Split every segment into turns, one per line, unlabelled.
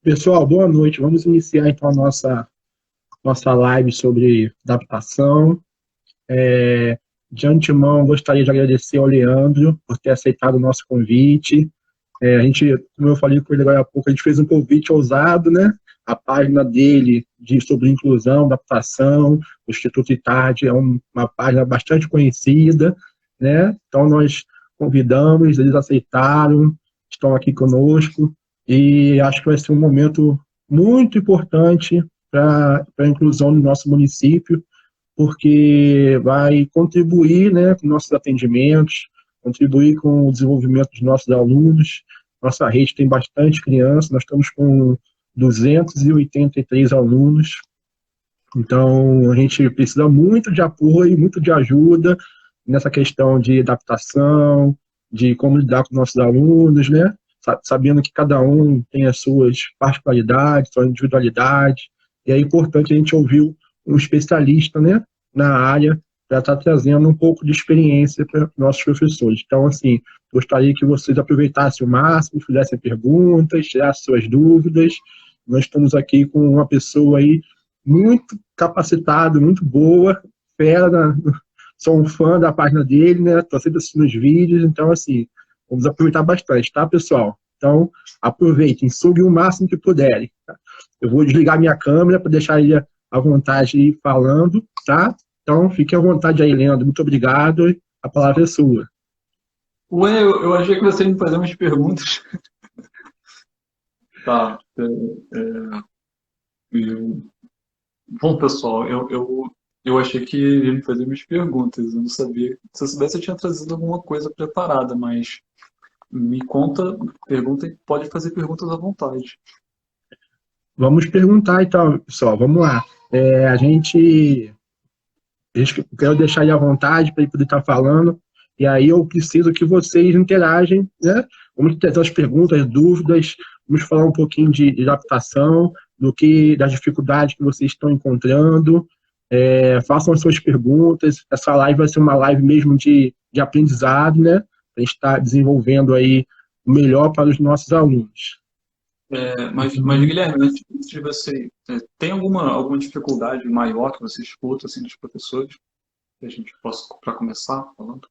Pessoal, boa noite. Vamos iniciar então a nossa live sobre adaptação. De antemão, gostaria de agradecer ao Leandro por ter aceitado o nosso convite. A gente, como eu falei com ele agora há pouco, a gente fez um convite ousado, né? A página dele sobre inclusão, adaptação, o Instituto ITAD é uma página bastante conhecida, né? Então, nós convidamos, eles aceitaram, estão aqui conosco, e acho que vai ser um momento muito importante para a inclusão no nosso município, porque vai contribuir, né, com nossos atendimentos, contribuir com o desenvolvimento dos nossos alunos. Nossa rede tem bastante criança, nós estamos com 283 alunos, então a gente precisa muito de apoio, muito de ajuda nessa questão de adaptação, de como lidar com nossos alunos, né? Sabendo que cada um tem as suas particularidades, sua individualidade, e é importante a gente ouvir um especialista, né, na área, para estar trazendo um pouco de experiência para nossos professores. Então, assim, gostaria que vocês aproveitassem o máximo, fizessem perguntas, tirassem suas dúvidas. Nós estamos aqui com uma pessoa aí muito capacitada, muito boa, fera, sou um fã da página dele, né? Estou sempre assistindo os vídeos, então, assim, vamos aproveitar bastante, tá, pessoal? Então, aproveitem, sugam o máximo que puderem. Tá? Eu vou desligar minha câmera para deixar ele à vontade aí falando, tá? Então, fique à vontade aí, Leandro. Muito obrigado. A palavra é sua.
Ué, eu achei que você ia me fazer umas perguntas. Tá. Eu- Bom, pessoal, eu achei que ia me fazer umas perguntas. Eu não sabia. Se eu soubesse, eu tinha trazido alguma coisa preparada, mas me conta, pergunta, pode fazer perguntas à vontade.
Vamos perguntar, então, pessoal. Vamos lá. Eu quero deixar ele à vontade para ele poder estar falando. E aí eu preciso que vocês interagem, né? Vamos ter as perguntas, dúvidas, vamos falar um pouquinho de adaptação, das dificuldades que vocês estão encontrando. Façam as suas perguntas. Essa live vai ser uma live mesmo de aprendizado, né? A gente está desenvolvendo aí o melhor para os nossos alunos.
Mas Guilherme, antes de você, tem alguma dificuldade maior que você escuta assim dos professores? Que a gente possa, para começar falando?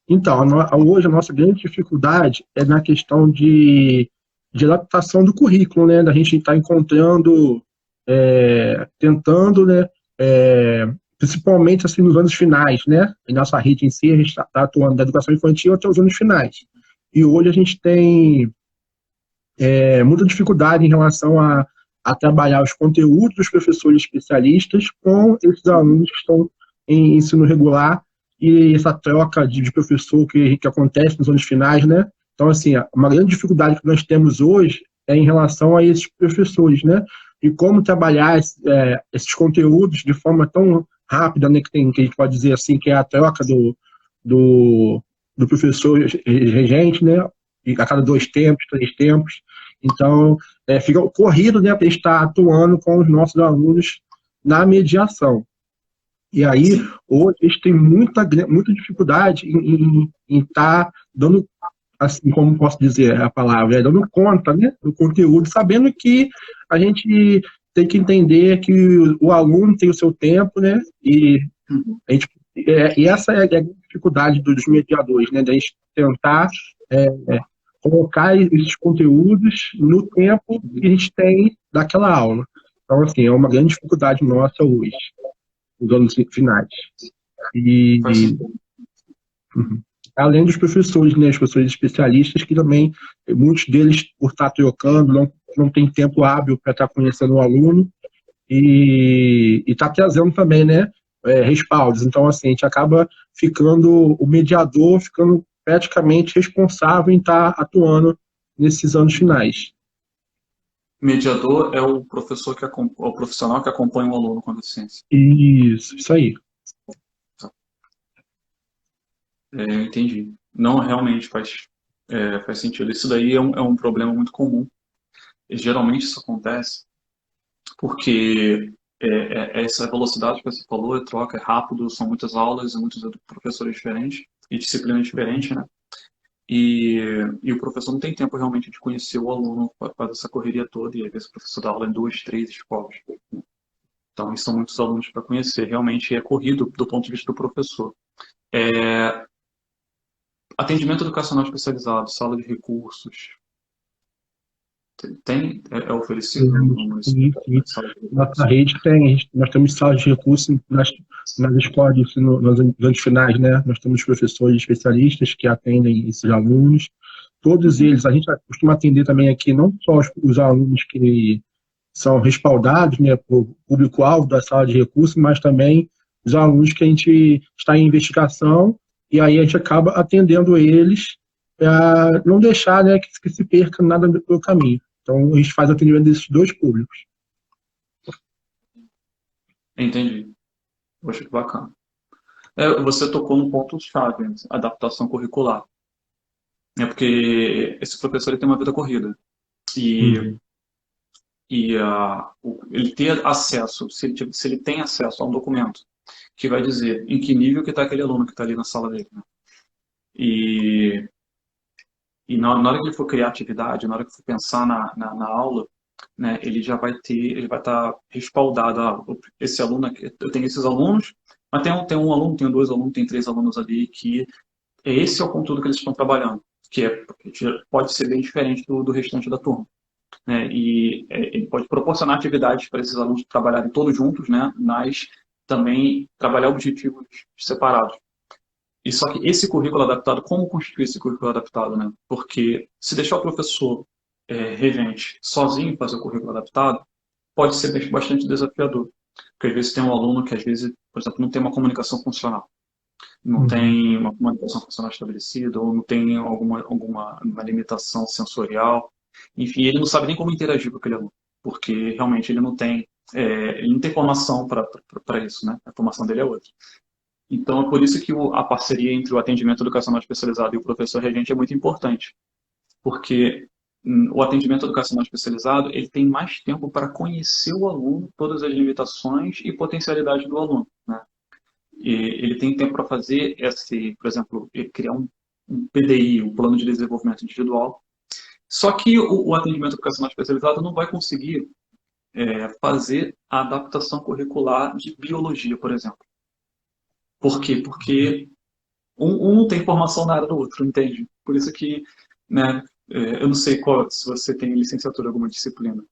Então, hoje a nossa grande dificuldade é na questão de adaptação do currículo, né? Da gente estar encontrando, tentando, né? Principalmente assim nos anos finais, né? Em nossa rede em si, a gente está atuando da educação infantil até os anos finais. E hoje a gente tem muita dificuldade em relação a trabalhar os conteúdos dos professores especialistas com esses alunos que estão em ensino regular e essa troca de professor que acontece nos anos finais, né? Então, assim, uma grande dificuldade que nós temos hoje é em relação a esses professores, né? E como trabalhar esses conteúdos de forma tão rápida, né? Que a gente pode dizer assim, que é a troca do, do professor regente, né? E a cada 2 tempos, 3 tempos. Então, fica corrido, né, para estar atuando com os nossos alunos na mediação. E aí,
Sim.
hoje, eles têm muita dificuldade em estar dando, assim, como posso dizer a palavra, dando conta, né, do conteúdo, sabendo que a gente tem que entender que o aluno tem o seu tempo, né, e,
Uhum.
a gente, e essa é a dificuldade dos mediadores, né, da gente tentar é, colocar esses conteúdos no tempo que a gente tem daquela aula. Então, assim, é uma grande dificuldade nossa hoje, nos anos finais.
Faz
E,
sentido.
uhum. Além dos professores, né, os professores especialistas, que também, muitos deles, por estar trocando, não tem tempo hábil para estar conhecendo o aluno e está trazendo também, né, respaldos. Então, assim, a gente acaba ficando, o mediador ficando praticamente responsável em estar atuando nesses anos finais.
Mediador é o professor o profissional que acompanha o aluno com deficiência.
Isso aí.
Eu entendi. Não, realmente faz sentido. Isso daí é um problema muito comum. E, geralmente isso acontece porque essa velocidade que você falou, a troca é rápido, são muitas aulas, muitos professores diferentes e disciplinas diferentes, né? e o professor não tem tempo realmente de conhecer o aluno para fazer essa correria toda, e às vezes o professor dá aula em 2, 3 escolas. Então, são muitos alunos para conhecer. Realmente é corrido do ponto de vista do professor. É, atendimento educacional especializado, sala de recursos, é oferecido no município? Sala de
Nossa
recursos?
rede tem, nós temos salas de recursos nas escolas de ensino, nos anos finais, né? Nós temos professores especialistas que atendem esses alunos. Todos
Uhum.
eles, a gente costuma atender também aqui não só os alunos que são respaldados, né, por público-alvo da sala de recursos, mas também os alunos que a gente está em investigação e aí a gente acaba atendendo eles para não deixar, né, que se perca nada pelo caminho. Então, a gente faz atendimento desses dois públicos.
Entendi. Poxa, que bacana. Você tocou num ponto-chave, adaptação curricular. É porque esse professor ele tem uma vida corrida. E,
Uhum.
ele ter acesso, se ele tem acesso a um documento que vai dizer em que nível que está aquele aluno que está ali na sala dele, né? E, na hora que ele for criar atividade, na hora que for pensar na aula, né, ele vai estar respaldado. Esse aluno, eu tenho esses alunos, mas tem um aluno, tem dois alunos, tem três alunos ali que esse é o conteúdo que eles estão trabalhando, que pode ser bem diferente do restante da turma, né? E ele pode proporcionar atividades para esses alunos trabalharem todos juntos, né? Mas também trabalhar objetivos separados. E só que esse currículo adaptado, como constituir esse currículo adaptado, né? Porque se deixar o professor regente sozinho fazer o currículo adaptado, pode ser bastante desafiador. Porque às vezes tem um aluno que, às vezes, por exemplo, não tem uma comunicação funcional, não
Uhum.
tem uma comunicação funcional estabelecida, ou não tem alguma uma limitação sensorial. Enfim, ele não sabe nem como interagir com aquele aluno, porque realmente ele não tem formação para isso, né? A formação dele é outra. Então, é por isso que a parceria entre o atendimento educacional especializado e o professor regente é muito importante, porque o atendimento educacional especializado ele tem mais tempo para conhecer o aluno, todas as limitações e potencialidades do aluno, né? E ele tem tempo para fazer por exemplo, criar um PDI, um plano de desenvolvimento individual. Só que o atendimento educacional especializado não vai conseguir fazer a adaptação curricular de biologia, por exemplo. Por quê? Porque um não tem formação na área do outro, entende? Por isso que, né, eu não sei se você tem licenciatura em alguma disciplina.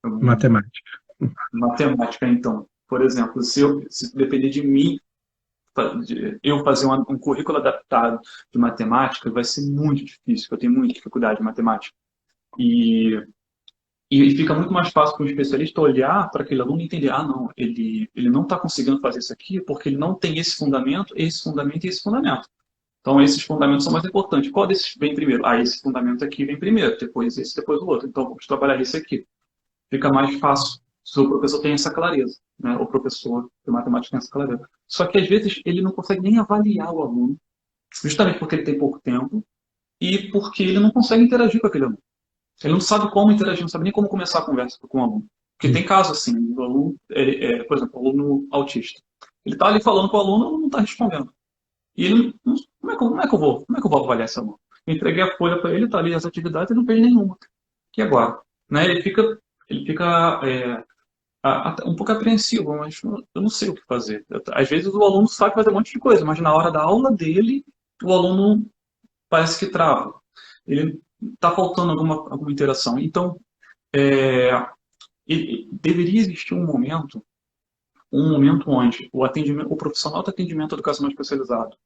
Matemática.
Matemática, então. Por exemplo, se depender de mim, eu fazer um currículo adaptado de matemática, vai ser muito difícil, porque eu tenho muita dificuldade em matemática. E, e fica muito mais fácil para um especialista olhar para aquele aluno e entender, não, ele não está conseguindo fazer isso aqui porque ele não tem esse fundamento e esse fundamento. Então, esses fundamentos são mais importantes. Qual desses vem primeiro? Esse fundamento aqui vem primeiro, depois esse, depois o outro. Então, vamos trabalhar esse aqui. Fica mais fácil se o professor tem essa clareza, né? O professor de matemática tem essa clareza. Só que, às vezes, ele não consegue nem avaliar o aluno, justamente porque ele tem pouco tempo e porque ele não consegue interagir com aquele aluno. Ele não sabe como interagir, não sabe nem como começar a conversa com o aluno. Porque tem casos assim, o aluno, por exemplo, o aluno autista. Ele está ali falando com o aluno não está respondendo. E ele, como é que eu vou avaliar essa mão? Eu entreguei a folha para ele, está ali as atividades, ele não fez nenhuma. E agora? Né? Ele fica um pouco apreensivo, mas eu não sei o que fazer. Às vezes o aluno sabe fazer um monte de coisa, mas na hora da aula dele, o aluno parece que trava. Ele está faltando alguma interação. Então, é, deveria existir um momento onde o profissional de atendimento educacional especializado,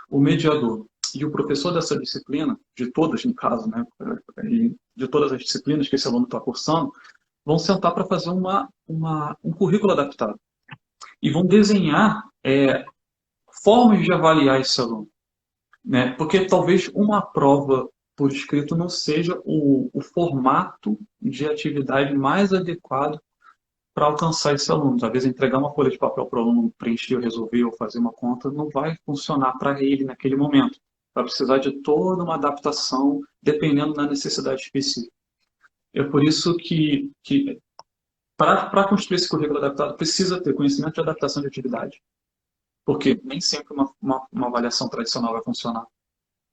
o mediador e o professor dessa disciplina, de todas, no caso, né, de todas as disciplinas que esse aluno está cursando, vão sentar para fazer um currículo adaptado. E vão desenhar formas de avaliar esse aluno. Né? Porque talvez uma prova por escrito não seja o formato de atividade mais adequado para alcançar esse aluno. Talvez entregar uma folha de papel para o aluno preencher, resolver ou fazer uma conta não vai funcionar para ele naquele momento. Vai precisar de toda uma adaptação dependendo da necessidade específica. É por isso que para construir esse currículo adaptado precisa ter conhecimento de adaptação de atividade, porque nem sempre uma avaliação tradicional vai funcionar,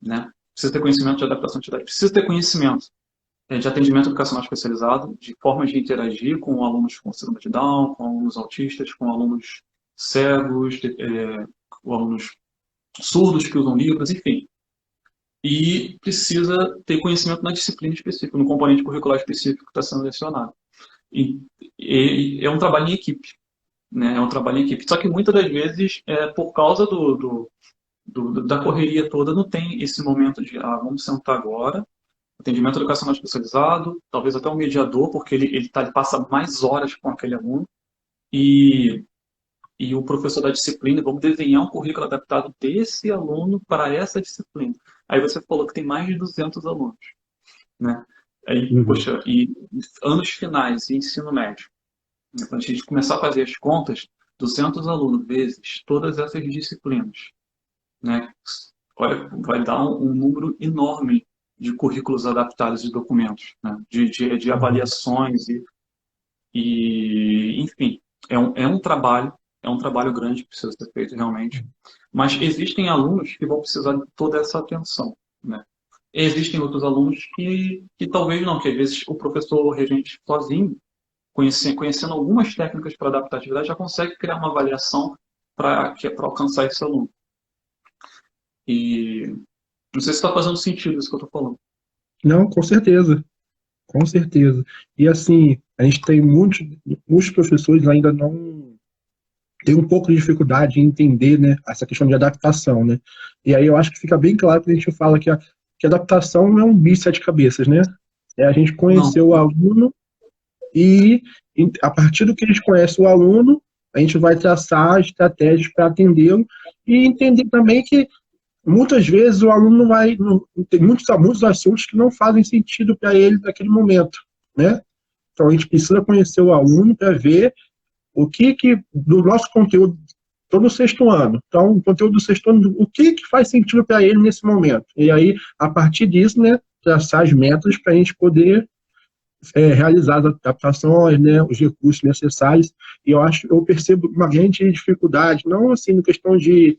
né? precisa ter conhecimento de adaptação à atividade, precisa ter conhecimento de atendimento educacional especializado, de formas de interagir com alunos com síndrome de Down, com alunos autistas, com alunos cegos, com alunos surdos que usam livros, enfim. E precisa ter conhecimento na disciplina específica, no componente curricular específico que está sendo lecionado. E é um trabalho em equipe, né? É um trabalho em equipe. Só que muitas das vezes, por causa da correria toda, não tem esse momento de, vamos sentar agora, atendimento educacional especializado, talvez até um mediador, porque ele passa mais horas com aquele aluno, e, e o professor da disciplina, vamos desenhar um currículo adaptado desse aluno para essa disciplina. Aí você falou que tem mais de 200 alunos, né? Aí,
Uhum.
poxa, e anos finais e ensino médio. Quando a gente começar a fazer as contas, 200 alunos vezes todas essas disciplinas, né? Olha, vai dar um número enorme de currículos adaptados e documentos, né? De
Uhum.
avaliações enfim, é um trabalho grande que precisa ser feito realmente. Mas existem alunos que vão precisar de toda essa atenção, né? Existem outros alunos que talvez não, que às vezes o professor regente sozinho, conhecendo algumas técnicas para adaptatividade, já consegue criar uma avaliação para alcançar esse aluno. E não sei se está fazendo sentido isso que eu estou falando.
Não, com certeza, com certeza. E assim, a gente tem muitos professores ainda não tem um pouco de dificuldade em entender, né, essa questão de adaptação, né? E aí eu acho que fica bem claro que a gente fala que adaptação não é um bicho de sete cabeças, né? É a gente
Não,
conhecer o aluno e, a partir do que a gente conhece o aluno, a gente vai traçar estratégias para atendê-lo e entender também que muitas vezes o aluno não vai, não, tem muitos assuntos que não fazem sentido para ele naquele momento, né? Então a gente precisa conhecer o aluno para ver o que do nosso conteúdo, todo o sexto ano. Então, o conteúdo do sexto ano, o que faz sentido para ele nesse momento? E aí, a partir disso, né, traçar as metas para a gente poder realizar as adaptações, né, os recursos necessários. E eu percebo uma grande dificuldade, não assim, na questão de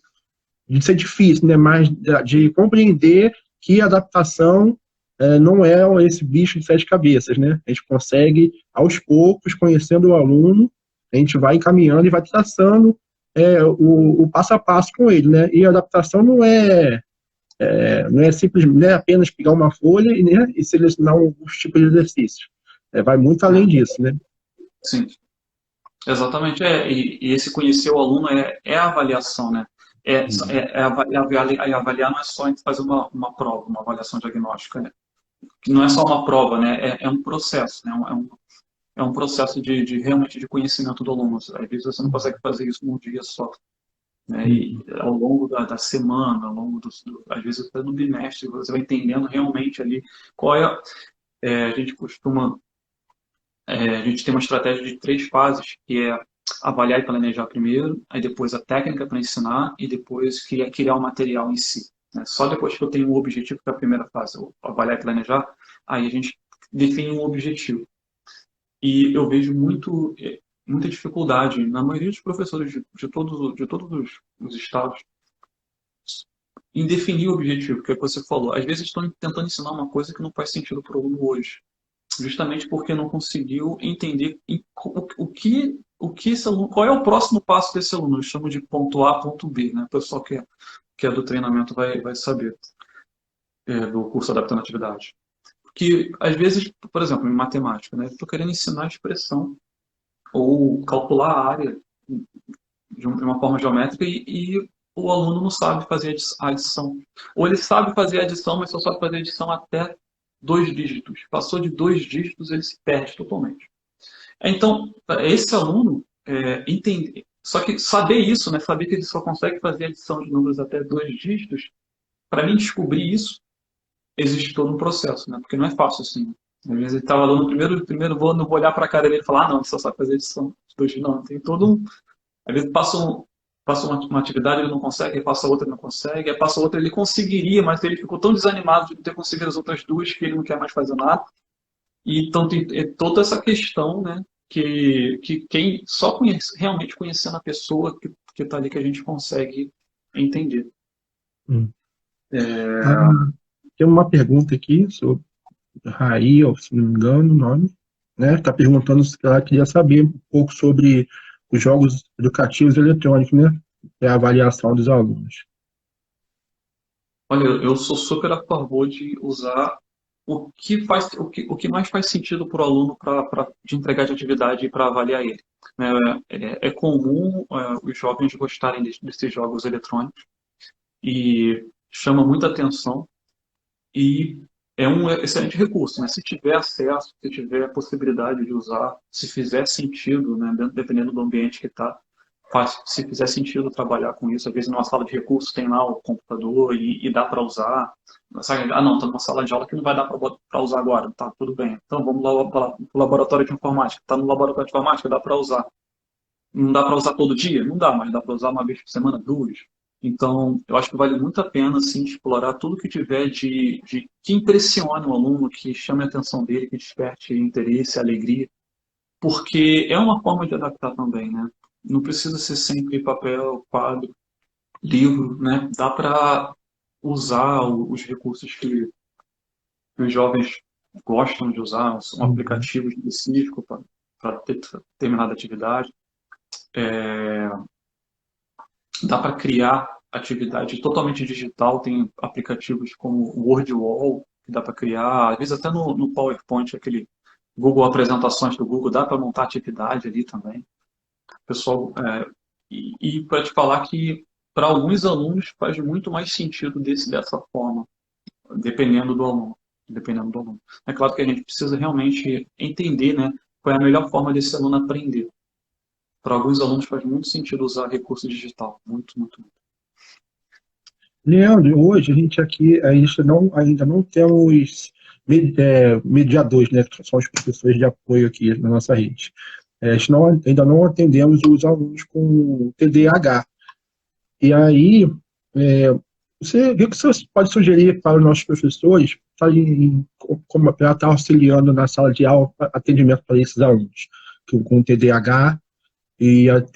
ser difícil, né, mas de compreender que a adaptação não é esse bicho de sete cabeças, né? A gente consegue, aos poucos, conhecendo o aluno, a gente vai encaminhando e vai traçando o passo a passo com ele, né? E a adaptação não é simples, não é apenas pegar uma folha né, e selecionar alguns tipos de exercícios. Vai muito além disso, né?
sim, exatamente. E esse conhecer o aluno é a avaliação, né? Avaliar não é só a gente fazer uma prova, uma avaliação diagnóstica, né? Que não é só uma prova, né? É um processo, né? É um processo realmente de conhecimento do aluno. Às vezes você não consegue fazer isso num dia só, né? E ao longo da semana, ao longo às vezes até no bimestre, você vai entendendo realmente ali qual a gente costuma, a gente tem uma estratégia de 3 fases, que é avaliar e planejar primeiro, aí depois a técnica para ensinar e depois criar o material em si, né? Só depois que eu tenho um objetivo, que é a primeira fase, avaliar e planejar, aí a gente define um objetivo. E eu vejo muita dificuldade na maioria dos professores de todos os estados em definir o objetivo, que é o que você falou. Às vezes estão tentando ensinar uma coisa que não faz sentido para o aluno hoje, justamente porque não conseguiu entender o que esse aluno, qual é o próximo passo desse aluno. Eu chamo de ponto A, ponto B, né? O pessoal que é do treinamento vai saber, do curso Adaptando a Atividade. Porque, às vezes, por exemplo, em matemática, né? Eu estou querendo ensinar a expressão ou calcular a área de uma forma geométrica e o aluno não sabe fazer a adição. Ou ele sabe fazer a adição, mas só sabe fazer a adição até 2 dígitos. Passou de 2 dígitos, ele se perde totalmente. Então, esse aluno entender. Só que saber isso, né, saber que ele só consegue fazer adição de números até 2 dígitos, para mim descobrir isso, existe todo um processo, né? Porque não é fácil assim. Às vezes ele estava lá no primeiro voo, não vou olhar para a cara dele e falar, não, ele só sabe fazer edição de 2 dígitos. Não, tem todo um. Às vezes passa uma atividade, ele não consegue, aí passa outra, ele não consegue, aí passa outra, ele conseguiria, mas ele ficou tão desanimado de não ter conseguido as outras duas que ele não quer mais fazer nada. E então tem toda essa questão, né, que quem só realmente conhecendo a pessoa que está ali que a gente consegue entender.
Hum.
É,
Ah, tem uma pergunta aqui sobre Raí, se não me engano, o nome, né? Está perguntando se ela queria saber um pouco sobre os jogos educativos eletrônicos, né? E a avaliação dos alunos.
Olha, eu sou super a favor de usar o que mais faz sentido para o aluno de entregar de atividade para avaliar ele. Né? É comum os jovens gostarem desses jogos eletrônicos e chama muita atenção e é um excelente recurso, né? Se tiver acesso, se tiver a possibilidade de usar, se fizer sentido, né? Dependendo do ambiente que está, se fizer sentido trabalhar com isso, às vezes numa sala de recursos tem lá o computador e dá para usar. Sabe? Ah, não, está numa sala de aula que não vai dar para usar agora. Tá, tudo bem. Então vamos lá para o laboratório de informática. Está no laboratório de informática, dá para usar. Não dá para usar todo dia? Não dá, mas dá para usar uma vez por semana, duas. Então, eu acho que vale muito a pena assim, explorar tudo que tiver que impressione o aluno, que chame a atenção dele, que desperte interesse, alegria, porque é uma forma de adaptar também, né? Não precisa ser sempre papel, quadro, livro, né? Dá para usar os recursos que os jovens gostam de usar, um
Uhum.
aplicativo específico para determinada atividade. Dá para criar atividade totalmente digital, tem aplicativos como o WordWall, que dá para criar, às vezes até no PowerPoint, aquele Google Apresentações do Google, dá para montar atividade ali também. Pessoal, e para te falar que para alguns alunos faz muito mais sentido dessa forma, dependendo do aluno. Dependendo do aluno. É claro que a gente precisa realmente entender, né, qual é a melhor forma desse aluno aprender. Para alguns alunos faz muito sentido usar recurso digital. Muito, muito, muito.
Leandro, hoje a gente aqui ainda não temos mediadores, né? Que são os professores de apoio aqui na nossa rede. A gente ainda não atendemos os alunos com TDAH. E aí, é, o que você pode sugerir para os nossos professores para estar auxiliando na sala de aula, atendimento para esses alunos com TDAH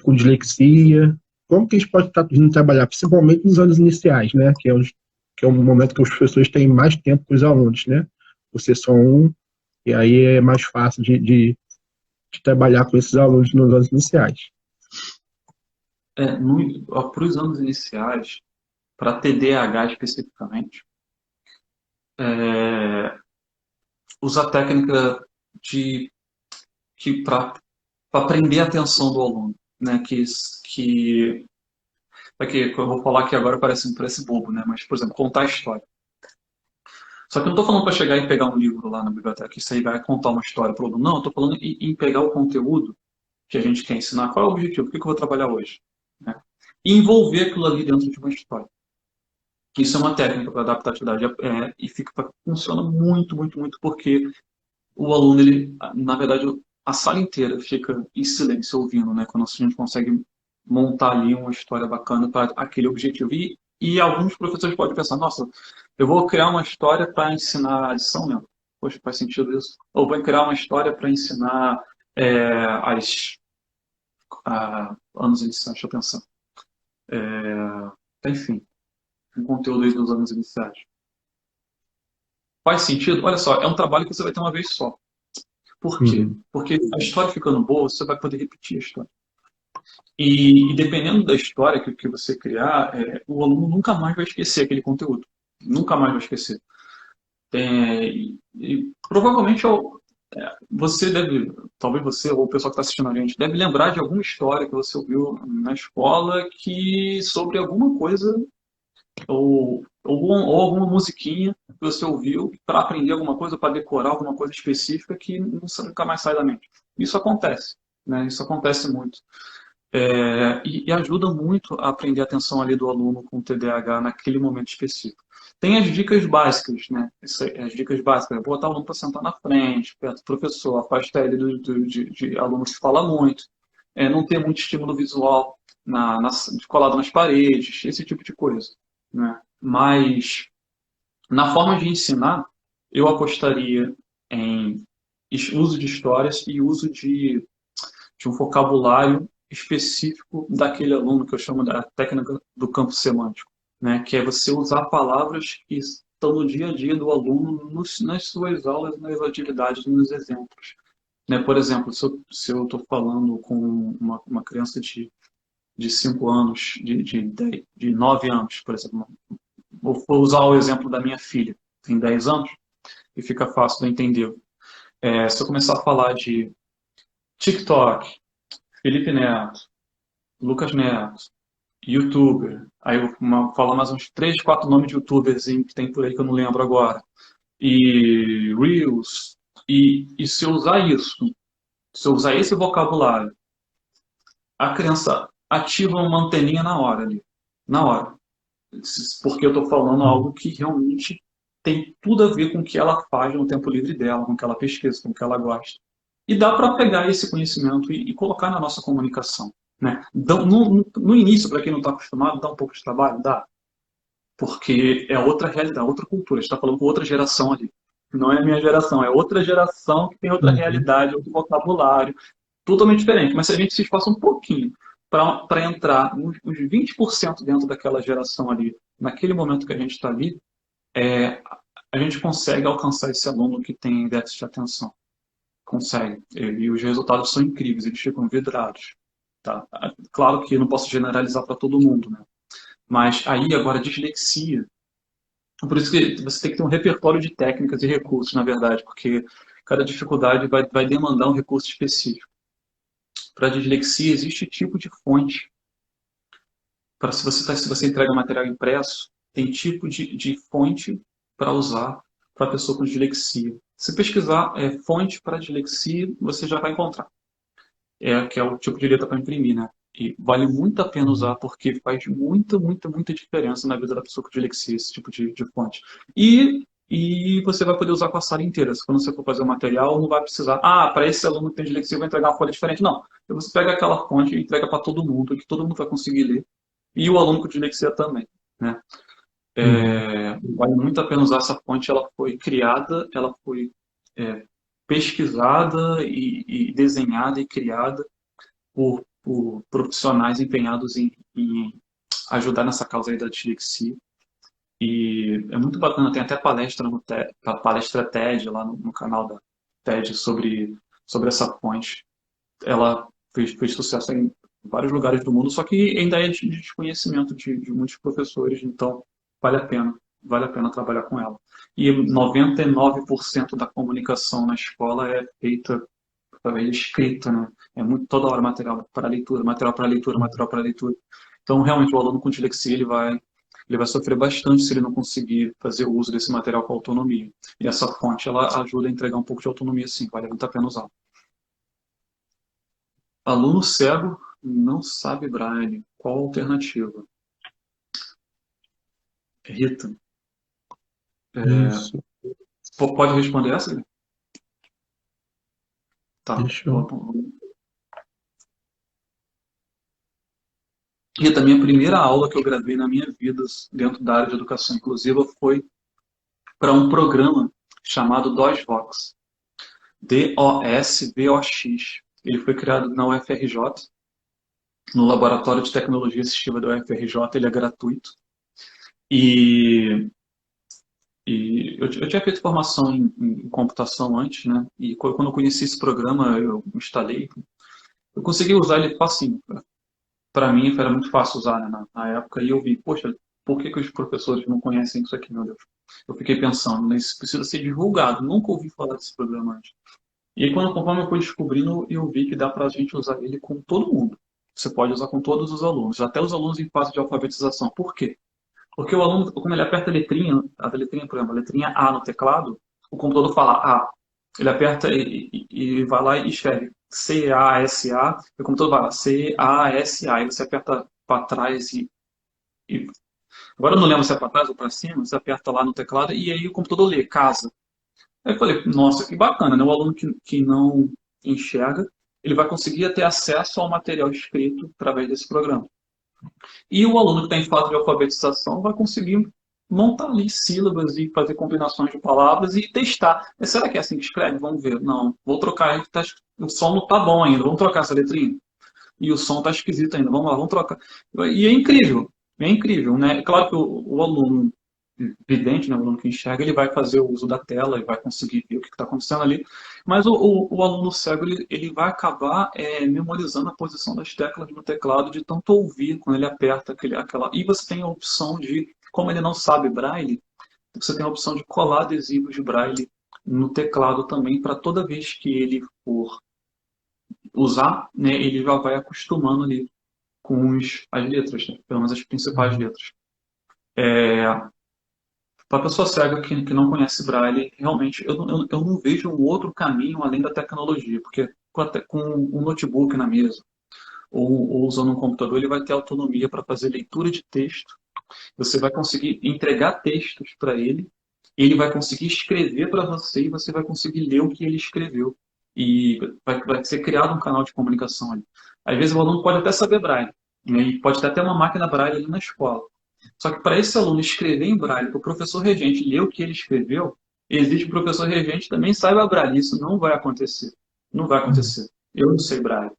com dislexia? Como que a gente pode estar vindo trabalhar, principalmente nos anos iniciais, né? Que é um momento que os professores têm mais tempo com os alunos, né? Você só um, e aí é mais fácil de trabalhar com esses alunos nos anos iniciais.
Para os anos iniciais, para TDAH especificamente, é, usa a técnica de que para prender a atenção do aluno, né? Que eu vou falar aqui agora parece bobo, né? Mas, por exemplo, contar a história. Só que eu não estou falando para chegar e pegar um livro lá na biblioteca, isso aí vai contar uma história para o aluno. Não, eu estou falando em pegar o conteúdo que a gente quer ensinar. Qual é o objetivo? O que eu vou trabalhar hoje? Né? E envolver aquilo ali dentro de uma história. Isso é uma técnica para adaptatividade e funciona muito, muito, muito, porque o aluno, ele, na verdade, a sala inteira fica em silêncio ouvindo, né? Quando a gente consegue montar ali uma história bacana para aquele objetivo. E alguns professores podem pensar, nossa, eu vou criar uma história para ensinar adição, né? Poxa, faz sentido isso. Ou vou criar uma história para ensinar anos iniciais, deixa eu pensar. Enfim, um conteúdo aí dos anos iniciais. Faz sentido? Olha só, é um trabalho que você vai ter uma vez só. Por quê?
Uhum.
Porque a história ficando boa, você vai poder repetir a história. E dependendo da história que você criar, o aluno nunca mais vai esquecer aquele conteúdo. Nunca mais vai esquecer. Provavelmente você deve, talvez você ou o pessoal que está assistindo a gente, deve lembrar de alguma história que você ouviu na escola sobre alguma coisa ou alguma musiquinha que você ouviu para aprender alguma coisa, para decorar alguma coisa específica que nunca mais sai da mente. Isso acontece, né? Isso acontece muito. E ajuda muito a aprender a atenção ali do aluno com TDAH naquele momento específico. Tem as dicas básicas, né? As dicas básicas, botar o aluno para sentar na frente, perto do professor, afastar ele de alunos que falam muito, não ter muito estímulo visual colado nas paredes, esse tipo de coisa, né? Mas na forma de ensinar, eu apostaria em uso de histórias e uso de um vocabulário específico daquele aluno, que eu chamo da técnica do campo semântico, né? Que é você usar palavras estão no dia a dia do aluno, nas suas aulas, nas atividades, nos exemplos. Né? Por exemplo, se eu estou falando com uma criança de 5 anos, de 9 anos, por exemplo, vou usar o exemplo da minha filha, tem 10 anos, e fica fácil de entender. Se eu começar a falar de TikTok, Felipe Neto, Lucas Neto, YouTuber, aí eu vou falar mais uns 3, 4 nomes de YouTubers que tem por aí que eu não lembro agora, e Reels, e se eu usar isso, se eu usar esse vocabulário, a criança ativa uma anteninha na hora ali, na hora. Porque eu estou falando algo que realmente tem tudo a ver com o que ela faz no tempo livre dela, com o que ela pesquisa, com o que ela gosta. E dá para pegar esse conhecimento e colocar na nossa comunicação. Né? No início, para quem não está acostumado, dá um pouco de trabalho? Dá. Porque é outra realidade, outra cultura. A gente está falando com outra geração ali. Não é a minha geração, é outra geração que tem outra realidade, outro vocabulário, totalmente diferente. Mas se a gente se esforça um pouquinho para entrar uns 20% dentro daquela geração ali, naquele momento que a gente está ali, a gente consegue alcançar esse aluno que tem déficit de atenção. Consegue. E os resultados são incríveis, eles ficam vidrados. Tá? Claro que eu não posso generalizar para todo mundo, né? Mas aí agora dislexia. Por isso que você tem que ter um repertório de técnicas e recursos, na verdade, porque cada dificuldade vai demandar um recurso específico. Para dislexia existe tipo de fonte. Para se você entrega material impresso, tem tipo de fonte para usar para a pessoa com dislexia. Se pesquisar fonte para dislexia, você já vai encontrar. Que é o tipo de letra para imprimir, né? E vale muito a pena usar porque faz muita, muita, muita diferença na vida da pessoa com dislexia, esse tipo de fonte. E você vai poder usar com a sala inteira. Quando você for fazer o material, não vai precisar, para esse aluno que tem dislexia, eu vou entregar uma folha diferente. Não. Você pega aquela fonte e entrega para todo mundo, que todo mundo vai conseguir ler. E o aluno com dislexia também, né? Vale muito a pena usar essa fonte. Ela foi criada, ela foi pesquisada e desenhada e criada por profissionais empenhados em ajudar nessa causa aí da dislexia. E é muito bacana, tem até palestra TED lá no canal da TED sobre essa fonte. Ela fez sucesso em vários lugares do mundo, só que ainda é de desconhecimento de muitos professores, então vale a pena trabalhar com ela. E 99% da comunicação na escola é feita através de escrita, né? É muito toda hora material para leitura, material para leitura, material para leitura. Então, realmente, o aluno com dislexia ele vai sofrer bastante se ele não conseguir fazer o uso desse material com autonomia. E essa fonte, ela ajuda a entregar um pouco de autonomia, sim, vale muito a pena usar. Aluno cego não sabe braille. Qual a alternativa? Rita.
Isso.
Pode responder essa? Tá.
Deixa eu...
Rita, minha primeira aula que eu gravei na minha vida dentro da área de educação inclusiva foi para um programa chamado DOSVOX. DOSVOX. Ele foi criado na UFRJ, no Laboratório de Tecnologia Assistiva da UFRJ, ele é gratuito. E eu tinha feito formação em computação antes, né? E quando eu conheci esse programa, eu instalei. Eu consegui usar ele facinho. Para mim, era muito fácil usar, né, na época. E eu vi, poxa, por que os professores não conhecem isso aqui, meu Deus? Eu fiquei pensando, né, isso precisa ser divulgado. Nunca ouvi falar desse programa antes. E aí, conforme eu fui descobrindo, eu vi que dá para a gente usar ele com todo mundo. Você pode usar com todos os alunos, até os alunos em fase de alfabetização. Por quê? Porque o aluno, como ele aperta a letrinha, por exemplo, a letrinha A no teclado, o computador fala A. Ele aperta e vai lá e escreve C-A-S-A, e o computador vai lá C-A-S-A, e você aperta para trás e... Agora eu não lembro se é para trás ou para cima, você aperta lá no teclado e aí o computador lê casa. Aí eu falei, nossa, que bacana, né? O aluno que não enxerga, ele vai conseguir ter acesso ao material escrito através desse programa. E o aluno que está em fase de alfabetização vai conseguir montar ali sílabas e fazer combinações de palavras e testar. Mas será que é assim que escreve? Vamos ver. Não, vou trocar. O som não está bom ainda. Vamos trocar essa letrinha? E o som está esquisito ainda. Vamos lá, vamos trocar. E é incrível, né? Claro que o aluno vidente, né, o aluno que enxerga, ele vai fazer o uso da tela e vai conseguir ver o que está acontecendo ali. Mas o aluno cego, ele vai acabar memorizando a posição das teclas no teclado de tanto ouvir quando ele aperta aquela... E você tem a opção de, como ele não sabe braille, você tem a opção de colar adesivos de braille no teclado também, para toda vez que ele for usar, né, ele já vai acostumando ali com as letras, né, pelo menos as principais letras. Para a pessoa cega que não conhece Braille, realmente eu não vejo um outro caminho além da tecnologia, porque com um notebook na mesa ou usando um computador, ele vai ter autonomia para fazer leitura de texto, você vai conseguir entregar textos para ele vai conseguir escrever para você e você vai conseguir ler o que ele escreveu. E vai ser criado um canal de comunicação ali. Às vezes o aluno pode até saber Braille, né, e pode ter até uma máquina Braille ali na escola. Só que para esse aluno escrever em Braille, para o professor regente ler o que ele escreveu, existe um professor regente que também saiba Braille. Isso não vai acontecer. Não vai acontecer. Eu não sei Braille.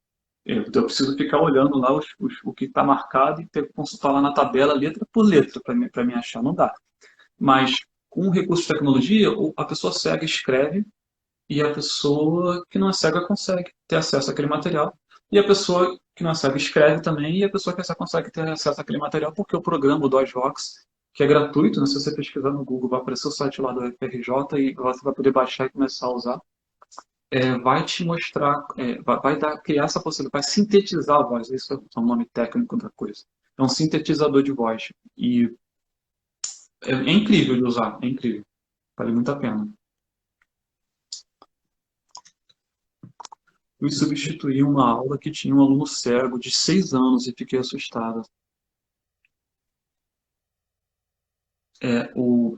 Eu preciso ficar olhando lá o que está marcado e ter que consultar lá na tabela, letra por letra, para me achar. Não dá. Mas com o recurso de tecnologia, a pessoa cega escreve e a pessoa que não é cega consegue ter acesso àquele material. E a pessoa que não é cega escreve também, e a pessoa que é cega consegue ter acesso àquele material, porque o programa, o DOSVox, que é gratuito, né? Se você pesquisar no Google, vai aparecer o site lá do FRJ e você vai poder baixar e começar a usar. Vai te mostrar, criar essa possibilidade, vai sintetizar a voz, isso é um nome técnico da coisa. É um sintetizador de voz. E é incrível de usar, é incrível. Vale muito a pena. Fui substituir uma aula que tinha um aluno cego de 6 anos e fiquei assustada. É, o,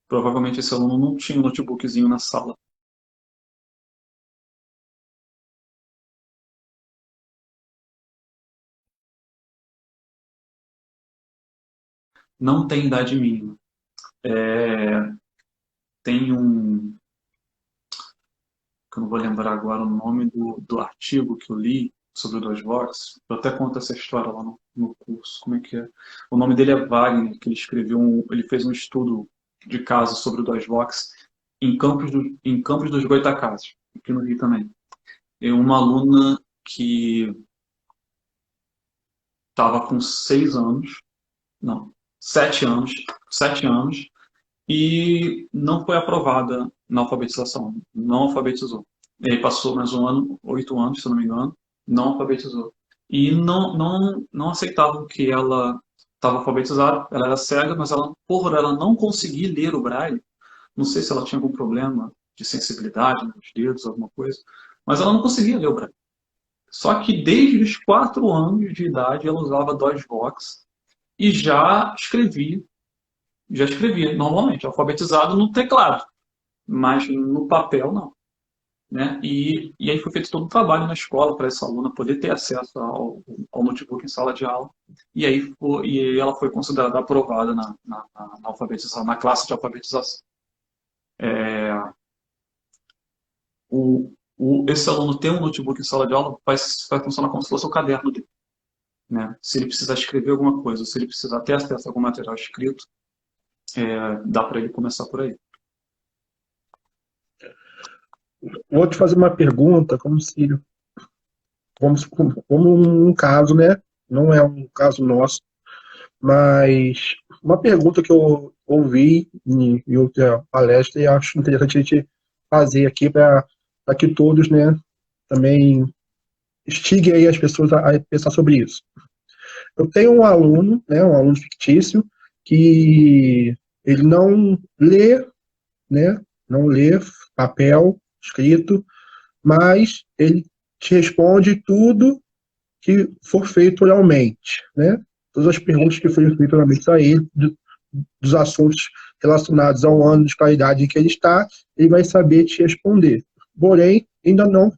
Provavelmente esse aluno não tinha um notebookzinho na sala. Não tem idade mínima. Tem que eu não vou lembrar agora o nome do artigo que eu li sobre o DOSVox. Eu até conto essa história lá no curso. Como é que é? O nome dele é Wagner, que ele escreveu ele fez um estudo de caso sobre o DOSVox em Campos dos Goytacazes, aqui no Rio também. E uma aluna que estava com 6 anos, não, 7 anos, e não foi aprovada na alfabetização, não alfabetizou. E aí passou mais um ano, 8 anos, se eu não me engano, não alfabetizou. E não aceitavam que ela estava alfabetizada, ela era cega, mas por ela não conseguir ler o braille, não sei se ela tinha algum problema de sensibilidade nos dedos, alguma coisa, mas ela não conseguia ler o braille. Só que desde os 4 anos de idade ela usava DOSVox e já escrevia normalmente, alfabetizado no teclado, mas no papel não. Né? E aí foi feito todo um trabalho na escola para essa aluna poder ter acesso ao notebook em sala de aula. E ela foi considerada aprovada na alfabetização, na classe de alfabetização. Esse aluno ter um notebook em sala de aula vai funcionar como se fosse o caderno dele. Né? Se ele precisar escrever alguma coisa, se ele precisar ter acesso a algum material escrito, dá para ele começar por aí.
Vou te fazer uma pergunta, como um caso, né? Não é um caso nosso, mas uma pergunta que eu ouvi em outra palestra e acho interessante a gente fazer aqui para que todos, né, também instiguem aí as pessoas a pensar sobre isso. Eu tenho um aluno, né, um aluno fictício, que ele não lê, né, não lê papel escrito, mas ele te responde tudo que for feito oralmente, né? Todas as perguntas que forem feitas oralmente a ele, dos assuntos relacionados ao ano de qualidade em que ele está, ele vai saber te responder. Porém, ainda não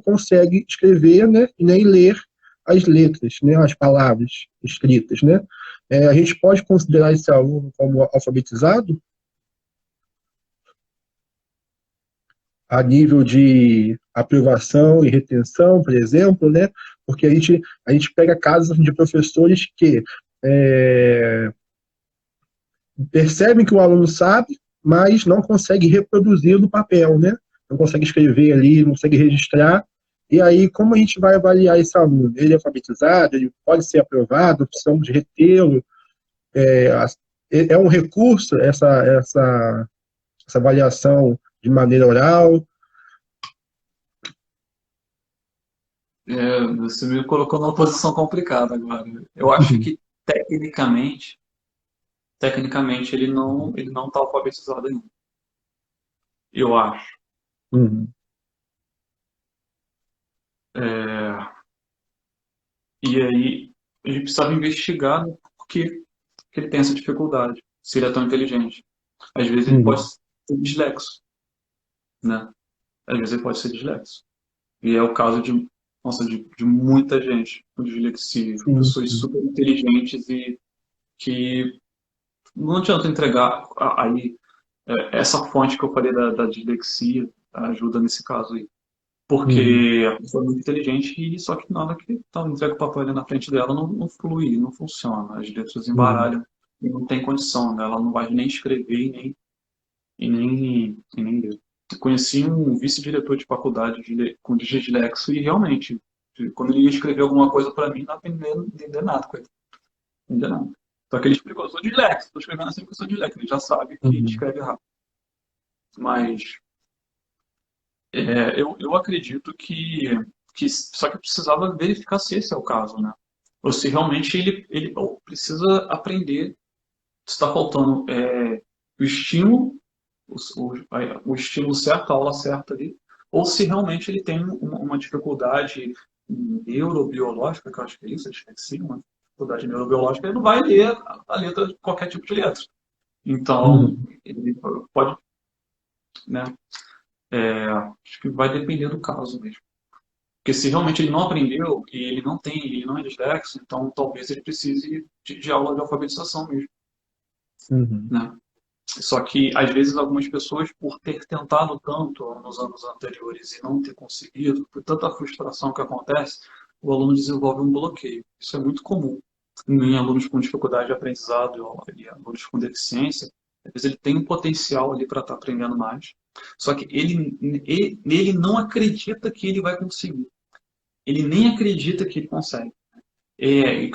consegue escrever, né, e nem ler as letras, né, as palavras escritas, né? A gente pode considerar esse aluno como alfabetizado a nível de aprovação e retenção, por exemplo, né? Porque a gente pega casos de professores que percebem que o aluno sabe, mas não consegue reproduzir no papel, né? Não consegue escrever ali, não consegue registrar. E aí, como a gente vai avaliar esse aluno? Ele é alfabetizado, ele pode ser aprovado, precisamos retê-lo. É um recurso essa avaliação de maneira oral.
Você me colocou numa posição complicada agora. Eu acho que tecnicamente ele não está alfabetizado ainda. Eu acho.
Uhum,
É, e aí a gente precisava investigar no porquê que ele tem essa dificuldade, se ele é tão inteligente. Às vezes ele pode
uhum,
ser dislexo, né? Às vezes ele pode ser dislexo. E é o caso nossa, de muita gente com dislexia,
sim,
pessoas
sim.
super inteligentes e que não adianta entregar aí essa fonte que eu falei da dislexia ajuda nesse caso aí.
Uhum,
Porque a pessoa é muito inteligente e só que na hora que entrega o papel ali na frente dela não flui, não funciona. As letras
uhum,
embaralham e não tem condição, né? Ela não vai nem escrever e nem ler. Eu conheci um vice-diretor de faculdade com dislexo e realmente, quando ele ia escrever alguma coisa para mim, não entendia nada, coisa. Não entendia nada. Só que ele explicou, eu sou dislexo, estou escrevendo assim porque eu sou dislexo. Ele já sabe que
uhum,
escreve errado. Mas eu acredito que só que precisava verificar se esse é o caso, né? Ou se realmente ele precisa aprender, se está faltando o estímulo, o estímulo certo, a aula certa ali, ou se realmente ele tem uma dificuldade neurobiológica, que eu acho que é isso, a dislexia, uma dificuldade neurobiológica, ele não vai ler a letra, qualquer tipo de letra. Então,
uhum,
ele pode, né? Acho que vai depender do caso mesmo. Porque se realmente ele não aprendeu e ele não é dislexo, então talvez ele precise de aula de alfabetização mesmo,
uhum,
né? Só que às vezes algumas pessoas, por ter tentado tanto nos anos anteriores e não ter conseguido, por tanta frustração que acontece, o aluno desenvolve um bloqueio. Isso é muito comum em alunos com dificuldade de aprendizado e alunos com deficiência. Às vezes ele tem um potencial ali para estar aprendendo mais, só que ele não acredita que ele vai conseguir. Ele nem acredita que ele consegue.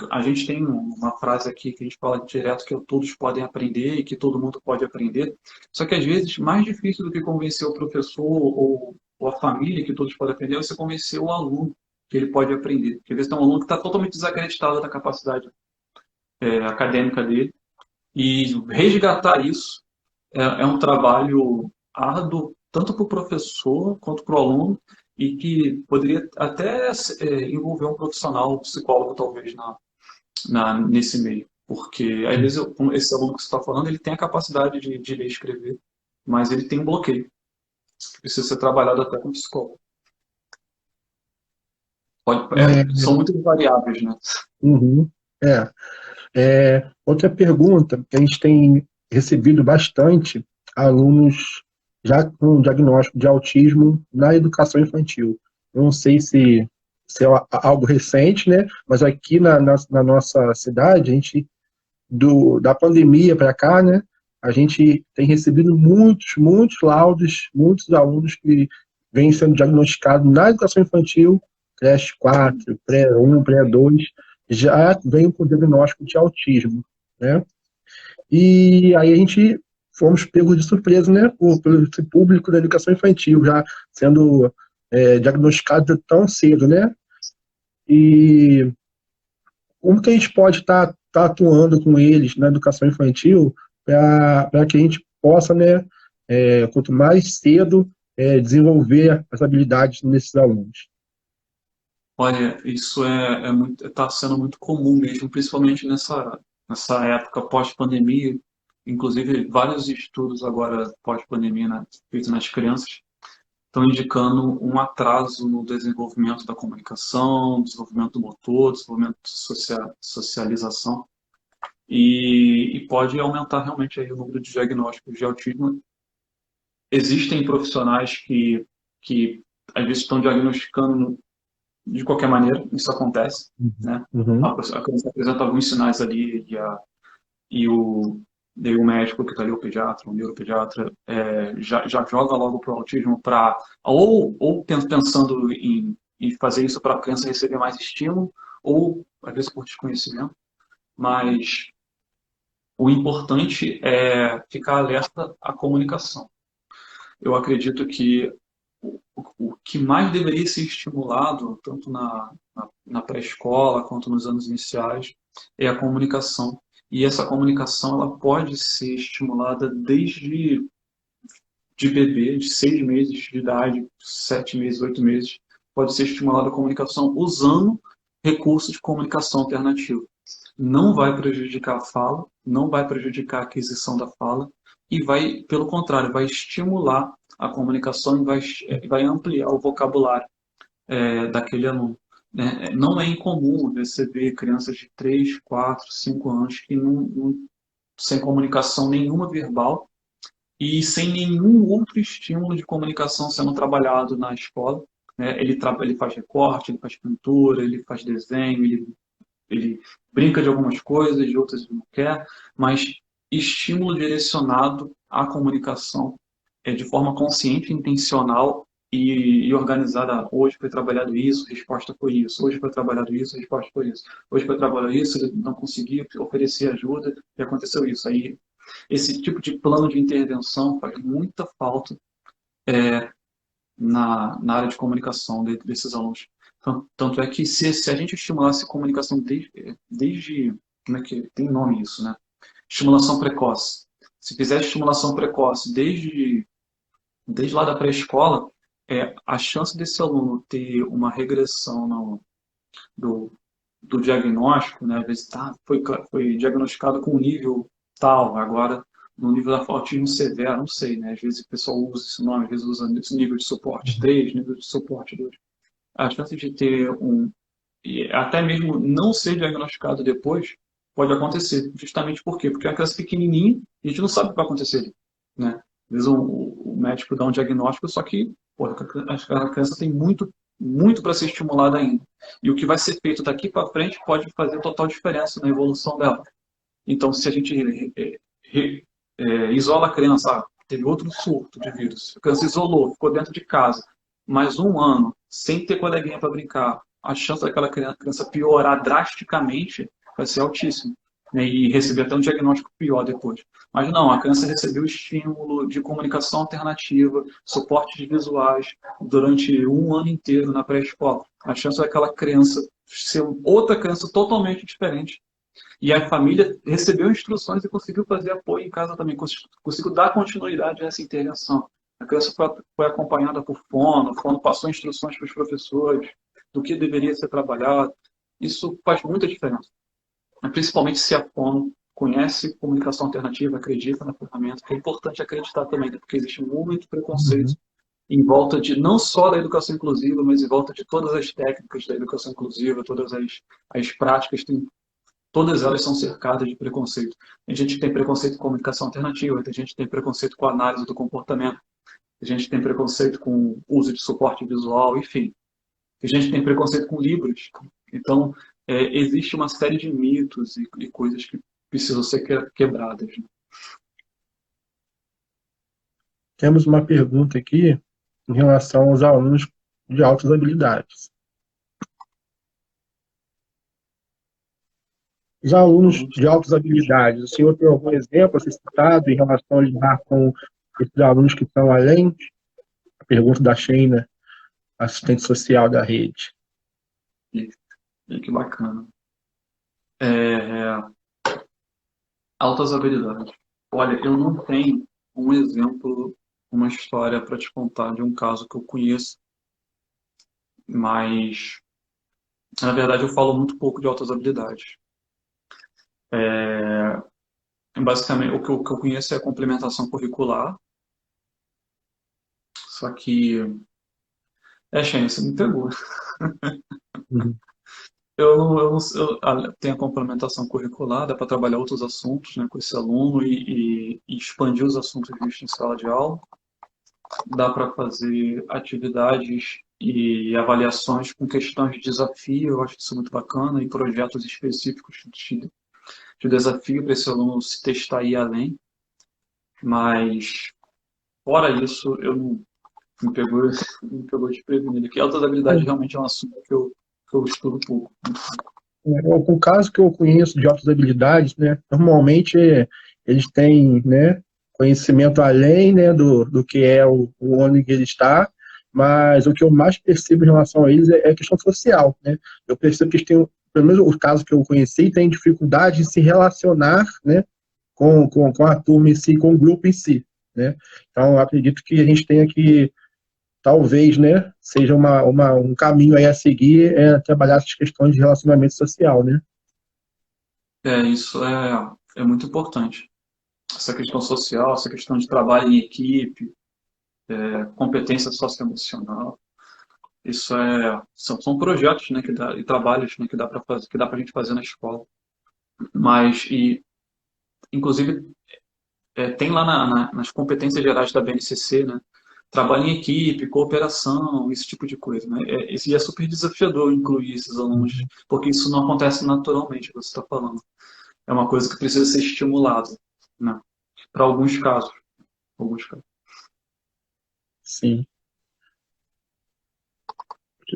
A gente tem uma frase aqui que a gente fala direto que todos podem aprender e que todo mundo pode aprender. Só que às vezes mais difícil do que convencer o professor ou a família que todos podem aprender é você convencer o aluno que ele pode aprender. Porque às vezes tem um aluno que está totalmente desacreditado da capacidade acadêmica dele e resgatar isso é um trabalho árduo, tanto para o professor quanto para o aluno, e que poderia até envolver um profissional, um psicólogo, talvez, nesse meio. Porque, às vezes, esse aluno que você está falando, ele tem a capacidade de ler e escrever, mas ele tem um bloqueio, que precisa ser trabalhado até com psicólogo.
é,
São muito variáveis, né?
uhum, é. Outra pergunta que a gente tem recebido bastante alunos já com diagnóstico de autismo na educação infantil. Eu não sei se é algo recente, né? Mas aqui na nossa cidade, a gente, da pandemia para cá, né? A gente tem recebido muitos laudos, muitos alunos que vêm sendo diagnosticados na educação infantil, creche 4, pré-1, pré-2, já vêm com diagnóstico de autismo, né? E aí a gente fomos pegos de surpresa, né, pelo esse público da educação infantil, já sendo diagnosticado tão cedo, né? E como que a gente pode estar atuando com eles na educação infantil para que a gente possa, né, quanto mais cedo, desenvolver as habilidades nesses alunos?
Olha, isso está sendo muito comum mesmo, principalmente nessa época pós-pandemia. Inclusive, vários estudos agora pós-pandemia, né, feitos nas crianças, estão indicando um atraso no desenvolvimento da comunicação, desenvolvimento do motor, desenvolvimento socialização, e pode aumentar realmente aí o número de diagnósticos de autismo. Existem profissionais que às vezes estão diagnosticando de qualquer maneira, isso acontece,
Uhum.
né?
Uhum.
A criança apresenta alguns sinais ali e o Daí o médico que está ali, o pediatra, o neuropediatra, já joga logo para o autismo para ou pensando em fazer isso para a criança receber mais estímulo, ou às vezes por desconhecimento, mas o importante é ficar alerta à comunicação. Eu acredito que o que mais deveria ser estimulado, tanto na pré-escola quanto nos anos iniciais, é a comunicação. E essa comunicação ela pode ser estimulada desde de bebê, de 6 meses de idade, 7 meses, 8 meses, pode ser estimulada a comunicação usando recursos de comunicação alternativa. Não vai prejudicar a fala, não vai prejudicar a aquisição da fala, e vai, pelo contrário, vai estimular a comunicação e vai ampliar o vocabulário daquele aluno. Né? Não é incomum receber crianças de 3, 4, 5 anos que sem comunicação nenhuma verbal e sem nenhum outro estímulo de comunicação sendo trabalhado na escola. Né? Ele faz recorte, ele faz pintura, ele faz desenho, ele brinca de algumas coisas, de outras ele não quer, mas estímulo direcionado à comunicação de forma consciente, intencional e organizada. Hoje foi trabalhado isso, resposta foi isso. Hoje foi trabalhado isso, resposta foi isso. Hoje foi trabalhado isso, ele não conseguia oferecer ajuda e aconteceu isso. Aí, esse tipo de plano de intervenção faz muita falta na área de comunicação desses alunos. Tanto é que se a gente estimulasse a comunicação desde como é que tem nome isso, né? Estimulação precoce. Se fizer estimulação precoce desde lá da pré-escola, a chance desse aluno ter uma regressão do, do diagnóstico, né? Às vezes foi diagnosticado com um nível tal, agora no nível da autismo severo, não sei, né? Às vezes o pessoal usa esse nome, às vezes usa esse nível de suporte 3, nível de suporte 2. A chance de ter e até mesmo não ser diagnosticado depois, pode acontecer. Justamente por quê? Porque é uma criança pequenininha e a gente não sabe o que vai acontecer ali, né? Às vezes o médico dá um diagnóstico, só que pô, a criança tem muito, muito para ser estimulada ainda. E o que vai ser feito daqui para frente pode fazer total diferença na evolução dela. Então, se a gente isola a criança, teve outro surto de vírus, a criança isolou, ficou dentro de casa, mais um ano, sem ter coleguinha para brincar, a chance daquela criança piorar drasticamente vai ser altíssima. Né, e receber até um diagnóstico pior depois. Mas não, a criança recebeu estímulo de comunicação alternativa, suportes visuais durante um ano inteiro na pré-escola. A chance daquela criança ser outra criança totalmente diferente e a família recebeu instruções e conseguiu fazer apoio em casa também, conseguiu dar continuidade a essa intervenção. A criança foi acompanhada por fono, o fono passou instruções para os professores do que deveria ser trabalhado. Isso faz muita diferença. Principalmente se a fono conhece comunicação alternativa, acredita na ferramenta, que é importante acreditar também, né? Porque existe muito preconceito em volta de não só da educação inclusiva, mas em volta de todas as técnicas da educação inclusiva, todas as práticas, todas elas são cercadas de preconceito. Tem gente que tem preconceito com comunicação alternativa, tem gente que tem preconceito com análise do comportamento, tem gente que tem preconceito com uso de suporte visual, enfim. Tem gente que tem preconceito com livros. Então, existe uma série de mitos e coisas que precisam ser quebradas. Né?
Temos uma pergunta aqui em relação aos alunos de altas habilidades. Os alunos de altas habilidades, o senhor tem algum exemplo a ser citado em relação a lidar com esses alunos que estão além? A pergunta da Sheina, assistente social da rede.
Que bacana. Altas habilidades. Olha, eu não tenho um exemplo, uma história para te contar de um caso que eu conheço, mas, na verdade, eu falo muito pouco de altas habilidades. Basicamente, o que eu conheço é a complementação curricular, só que... Shane, você me pegou.
Uhum.
Eu tenho a complementação curricular, dá para trabalhar outros assuntos, né, com esse aluno e expandir os assuntos vistos em sala de aula. Dá para fazer atividades e avaliações com questões de desafio, eu acho isso muito bacana, e projetos específicos de desafio para esse aluno se testar e ir além, mas fora isso, eu não me pegou, me pegou desprevenido. Que altas habilidades realmente é um assunto que eu estudo pouco.
O caso que eu conheço de altas habilidades, né, normalmente eles têm, né, conhecimento além, né, do que é o onde que ele está, mas o que eu mais percebo em relação a eles é a questão social, né? Eu percebo que eles têm, pelo menos o caso que eu conheci, têm dificuldade de se relacionar, né, com a turma em si, com o grupo em si, né? Então, eu acredito que a gente tenha que talvez, né, seja um caminho aí a seguir, trabalhar essas questões de relacionamento social, né?
Isso é muito importante. Essa questão social, essa questão de trabalho em equipe, competência socioemocional, isso são projetos, né, e trabalhos, né, que dá para fazer, que dá para a gente fazer na escola. Mas, inclusive, tem lá nas competências gerais da BNCC, né, trabalho em equipe, cooperação, esse tipo de coisa, né? E é super desafiador incluir esses alunos, porque isso não acontece naturalmente, você está falando. É uma coisa que precisa ser estimulada, né? Para alguns casos. Alguns casos.
Sim.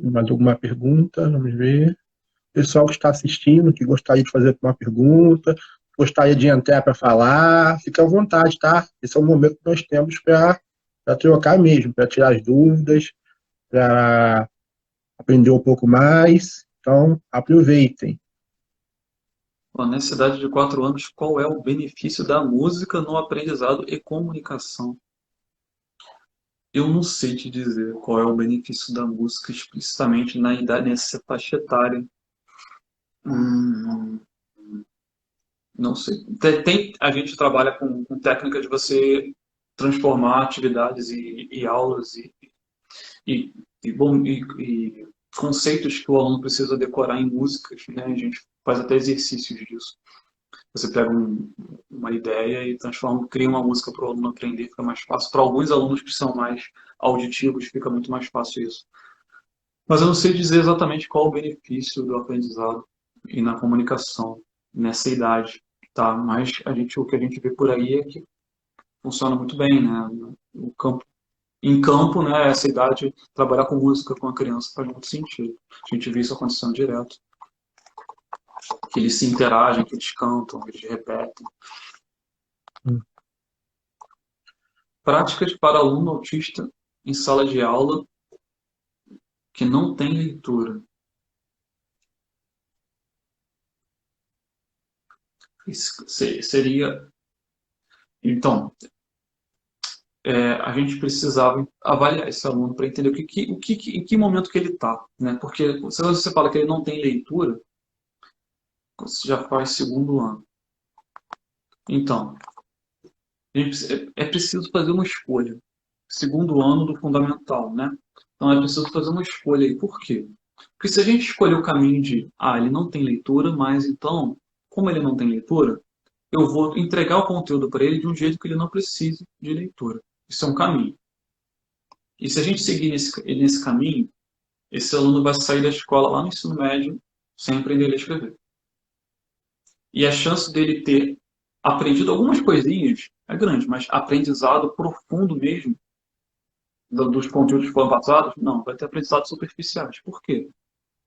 Mais alguma pergunta? Vamos ver. Pessoal que está assistindo, que gostaria de fazer uma pergunta, gostaria de entrar para falar, fica à vontade, tá? Esse é o momento que nós temos para trocar mesmo, para tirar as dúvidas, para aprender um pouco mais. Então, aproveitem.
Bom, nessa idade de 4 anos, qual é o benefício da música no aprendizado e comunicação? Eu não sei te dizer qual é o benefício da música explicitamente na idade, nessa faixa etária. Hum, não sei. A gente trabalha com técnica de você transformar atividades e aulas e, e conceitos que o aluno precisa decorar em músicas, né? A gente faz até exercícios disso. Você pega uma ideia e transforma, cria uma música para o aluno aprender, fica mais fácil. Para alguns alunos que são mais auditivos, fica muito mais fácil isso. Mas eu não sei dizer exatamente qual o benefício do aprendizado e na comunicação nessa idade, tá? Mas o que a gente vê por aí é que funciona muito bem, né? Em campo, né, essa idade, trabalhar com música com a criança faz muito sentido. A gente vê isso acontecendo direto. Que eles se interagem, que eles cantam, que eles repetem. Práticas para aluno autista em sala de aula que não tem leitura. Isso seria. Então, a gente precisava avaliar esse aluno para entender em que momento que ele está. Né? Porque se você fala que ele não tem leitura, você já faz segundo ano. Então, é preciso fazer uma escolha. Segundo ano do fundamental, né? Então é preciso fazer uma escolha aí. Por quê? Porque se a gente escolher o caminho de, ele não tem leitura, mas então, como ele não tem leitura, eu vou entregar o conteúdo para ele de um jeito que ele não precise de leitura. Isso é um caminho. E se a gente seguir nesse caminho, esse aluno vai sair da escola lá no ensino médio sem aprender a ler e escrever. E a chance dele ter aprendido algumas coisinhas é grande, mas aprendizado profundo mesmo, dos conteúdos que foram passados, não, vai ter aprendizados superficiais. Por quê?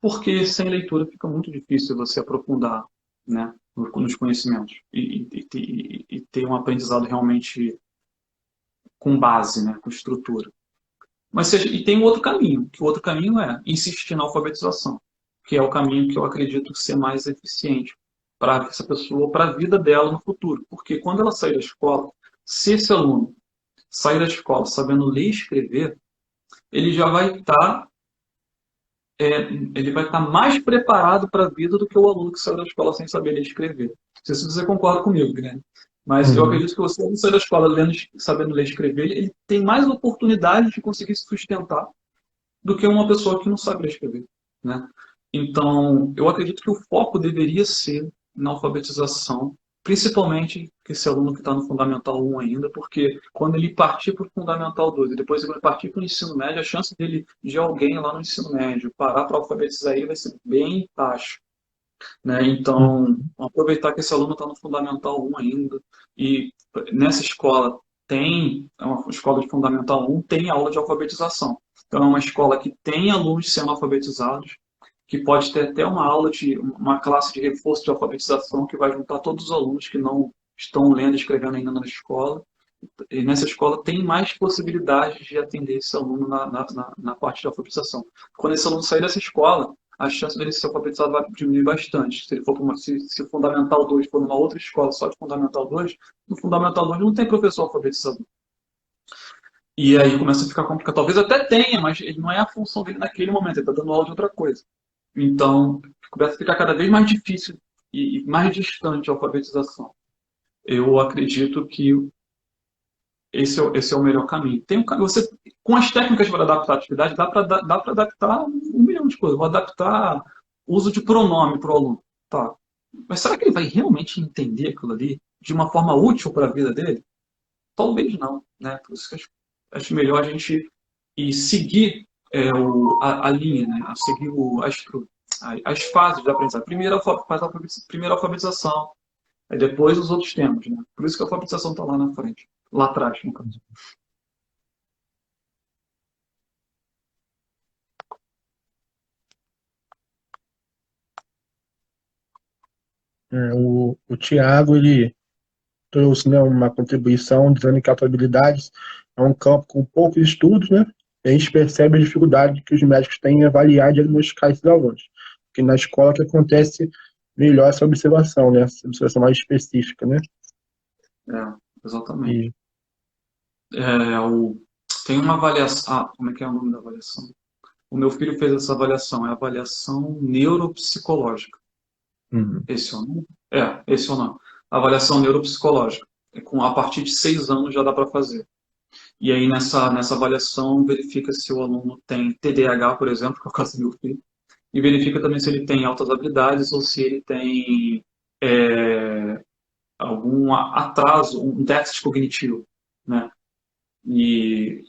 Porque sem leitura fica muito difícil você aprofundar, né, nos conhecimentos e ter um aprendizado realmente com base, né, com estrutura. E tem um outro caminho, que o outro caminho é insistir na alfabetização, que é o caminho que eu acredito ser mais eficiente para essa pessoa, para a vida dela no futuro. Porque quando ela sair da escola, se esse aluno sair da escola sabendo ler e escrever, ele já vai estar ele vai estar mais preparado para a vida do que o aluno que saiu da escola sem saber ler e escrever. Não sei se você concorda comigo, Guilherme. Mas eu acredito que você, quando sai da escola sabendo ler e escrever, ele tem mais oportunidade de conseguir se sustentar do que uma pessoa que não sabe ler e escrever. Né? Então, eu acredito que o foco deveria ser na alfabetização, principalmente esse aluno que está no Fundamental 1 ainda, porque quando ele partir para o Fundamental 2 e depois ele vai partir para o ensino médio, a chance de alguém lá no ensino médio parar para alfabetizar ele vai ser bem baixa. né? Então,
Uhum.
aproveitar que esse aluno está no Fundamental 1 ainda, e nessa escola é uma escola de Fundamental 1, tem aula de alfabetização. Então, é uma escola que tem alunos sendo alfabetizados, que pode ter até uma classe de reforço de alfabetização que vai juntar todos os alunos que não estão lendo e escrevendo ainda na escola. E nessa escola tem mais possibilidades de atender esse aluno na parte de alfabetização. Quando esse aluno sair dessa escola, a chance dele ser alfabetizado vai diminuir bastante. Se ele for se o Fundamental 2 for numa outra escola só de Fundamental 2, no Fundamental 2 não tem professor alfabetizador. E aí começa a ficar complicado. Talvez até tenha, mas ele não é a função dele naquele momento, ele está dando aula de outra coisa. Então, começa a ficar cada vez mais difícil e mais distante a alfabetização. Eu acredito que esse é o melhor caminho. Com as técnicas para adaptar a atividade, dá para adaptar um milhão de coisas. Vou adaptar o uso de pronome para o aluno. Tá. Mas será que ele vai realmente entender aquilo ali de uma forma útil para a vida dele? Talvez não. Né? Por isso que acho melhor a gente ir seguir a linha, né? A seguir as fases da aprendizagem. Primeiro a alfabetização, aí depois os outros temas. Né? Por isso que a alfabetização está lá na frente. Lá atrás, no caso.
O Tiago, ele trouxe, né, uma contribuição dizendo que a atualidades é um campo com poucos estudos, né? E a gente percebe a dificuldade que os médicos têm em avaliar e diagnosticar esses alunos. Porque na escola que acontece melhor essa observação, né? Essa observação mais específica, né?
É, exatamente.
E,
É, tem uma avaliação. Ah, como é que é o nome da avaliação? O meu filho fez essa avaliação, é a avaliação neuropsicológica.
hum,
Esse é o nome? Esse é o nome. Avaliação neuropsicológica. A partir de 6 anos já dá para fazer. E aí nessa avaliação verifica se o aluno tem TDAH, por exemplo, que é o caso do meu filho, e verifica também se ele tem altas habilidades ou se ele tem algum atraso, um déficit cognitivo, né? E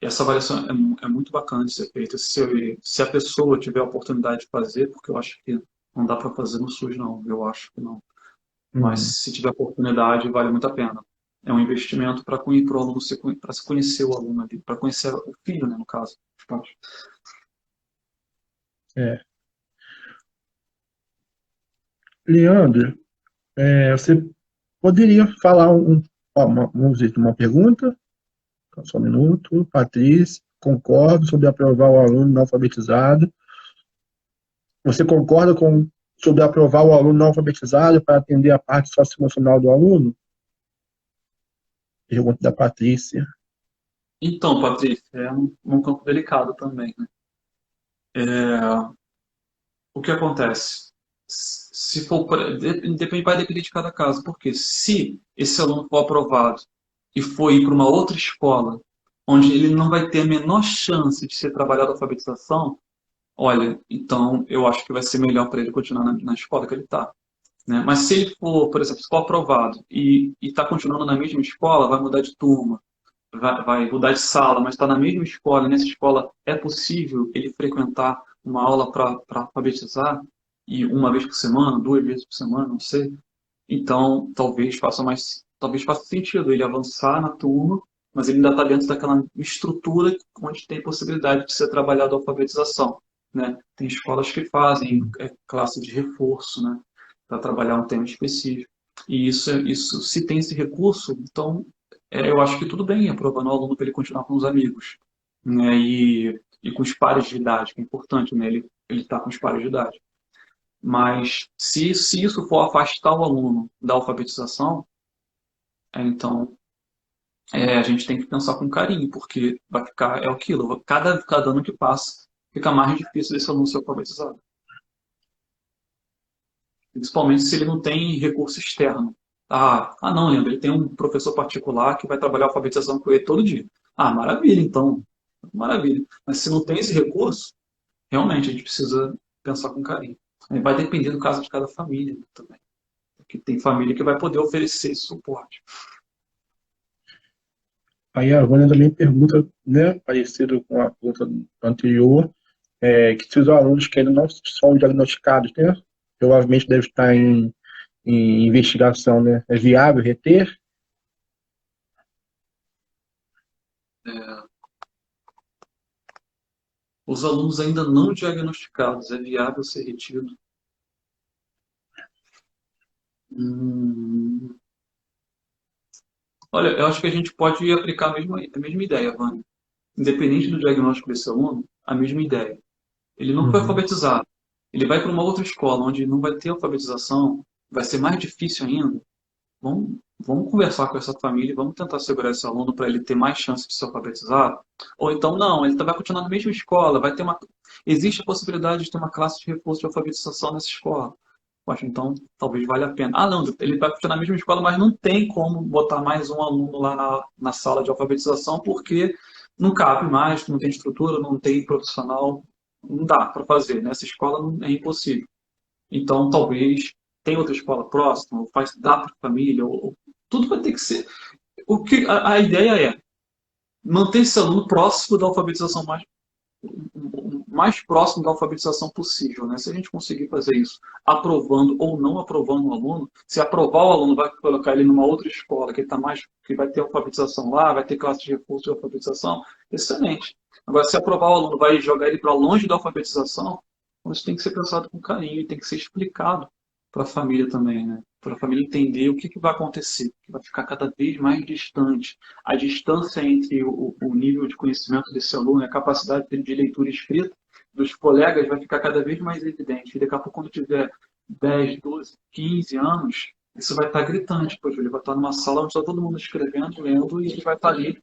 essa avaliação é muito bacana de ser feita. Se a pessoa tiver a oportunidade de fazer, porque eu acho que não dá para fazer no SUS, não. Eu acho que não. Mas
hum,
se tiver oportunidade, vale muito a pena. É um investimento para o aluno para se conhecer o aluno ali, para conhecer o filho, né, no caso. Os pais.
é. Leandro, você poderia falar vamos dizer, uma pergunta? Só um minuto. Patrícia, concordo sobre aprovar o aluno não alfabetizado. Você concorda sobre aprovar o aluno não alfabetizado para atender a parte socioemocional do aluno? Pergunta da Patrícia.
Então, Patrícia, é um campo delicado também, né? O que acontece? Se for, vai depender de cada caso, porque se esse aluno for aprovado e for ir para uma outra escola, onde ele não vai ter a menor chance de ser trabalhado a alfabetização, olha, então eu acho que vai ser melhor para ele continuar na escola que ele está. Né? Mas se ele for, por exemplo, se for aprovado e está continuando na mesma escola, vai mudar de turma, vai mudar de sala, mas está na mesma escola, e nessa escola é possível ele frequentar uma aula para alfabetizar, e uma vez por semana, 2 vezes por semana, não sei. Então, talvez faça sentido ele avançar na turma, mas ele ainda está dentro daquela estrutura onde tem possibilidade de ser trabalhado a alfabetização. Né? Tem escolas que fazem classe de reforço, né? Para trabalhar um tema específico. E isso, se tem esse recurso, então eu acho que tudo bem aprovando o aluno para ele continuar com os amigos. Né? E com os pares de idade, que é importante, né? Ele está com os pares de idade. Mas se isso for afastar o aluno da alfabetização, então a gente tem que pensar com carinho, porque vai ficar, é aquilo, cada ano que passa, fica mais difícil desse aluno ser alfabetizado. Principalmente se ele não tem recurso externo. Não, lembra, ele tem um professor particular que vai trabalhar a alfabetização com ele todo dia. Ah, maravilha, então. Maravilha. Mas se não tem esse recurso, realmente a gente precisa pensar com carinho. Aí vai depender do caso de cada família também. Porque tem família que vai poder oferecer esse suporte.
Aí a Vânia também pergunta, né, parecido com a pergunta anterior, que se os alunos que ainda não são diagnosticados, né, provavelmente deve estar em investigação, né? É viável reter?
É, os alunos ainda não diagnosticados, é viável ser retido? Hum, olha, eu acho que a gente pode aplicar a mesma ideia, Vânia. Independente do diagnóstico desse aluno, a mesma ideia. Ele não foi
Uhum.
alfabetizado. Ele vai para uma outra escola onde não vai ter alfabetização, vai ser mais difícil ainda. Vamos conversar com essa família, e vamos tentar segurar esse aluno para ele ter mais chance de ser alfabetizado. Ou então, não, ele vai continuar na mesma escola, existe a possibilidade de ter uma classe de reforço de alfabetização nessa escola. Poxa, então talvez valha a pena. Ah, não, ele vai continuar na mesma escola, mas não tem como botar mais um aluno lá na sala de alfabetização porque não cabe mais, não tem estrutura, não tem profissional, não dá para fazer. Nessa escola é impossível. Então, talvez tenha outra escola próxima, ou dá para a família, tudo vai ter que ser. A ideia é manter esse aluno próximo da alfabetização mais próximo da alfabetização possível, né? Se a gente conseguir fazer isso, aprovando ou não aprovando o aluno, se aprovar o aluno vai colocar ele numa outra escola que vai ter alfabetização lá, vai ter classe de reforço de alfabetização, excelente. Agora, se aprovar o aluno vai jogar ele para longe da alfabetização, isso tem que ser pensado com carinho e tem que ser explicado para a família também, né? Para a família entender o que vai acontecer, que vai ficar cada vez mais distante. A distância entre o nível de conhecimento desse aluno e a capacidade dele de leitura e escrita dos colegas vai ficar cada vez mais evidente. E daqui a pouco, quando tiver 10, 12, 15 anos, isso vai estar gritante, pois ele vai estar numa sala onde está todo mundo escrevendo, lendo, e ele vai estar ali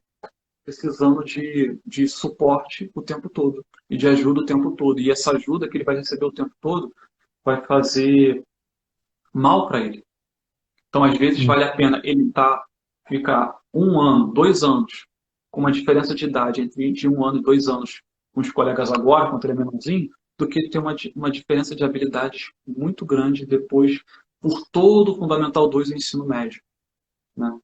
precisando de suporte o tempo todo e de ajuda o tempo todo. E essa ajuda que ele vai receber o tempo todo vai fazer mal para ele. Então, às vezes, vale a pena ele ficar 1 ano, 2 anos, com uma diferença de idade de 1 ano e 2 anos com os colegas agora, quando ele é menorzinho, do que ter uma diferença de habilidades muito grande depois, por todo o Fundamental 2 do ensino médio. Né?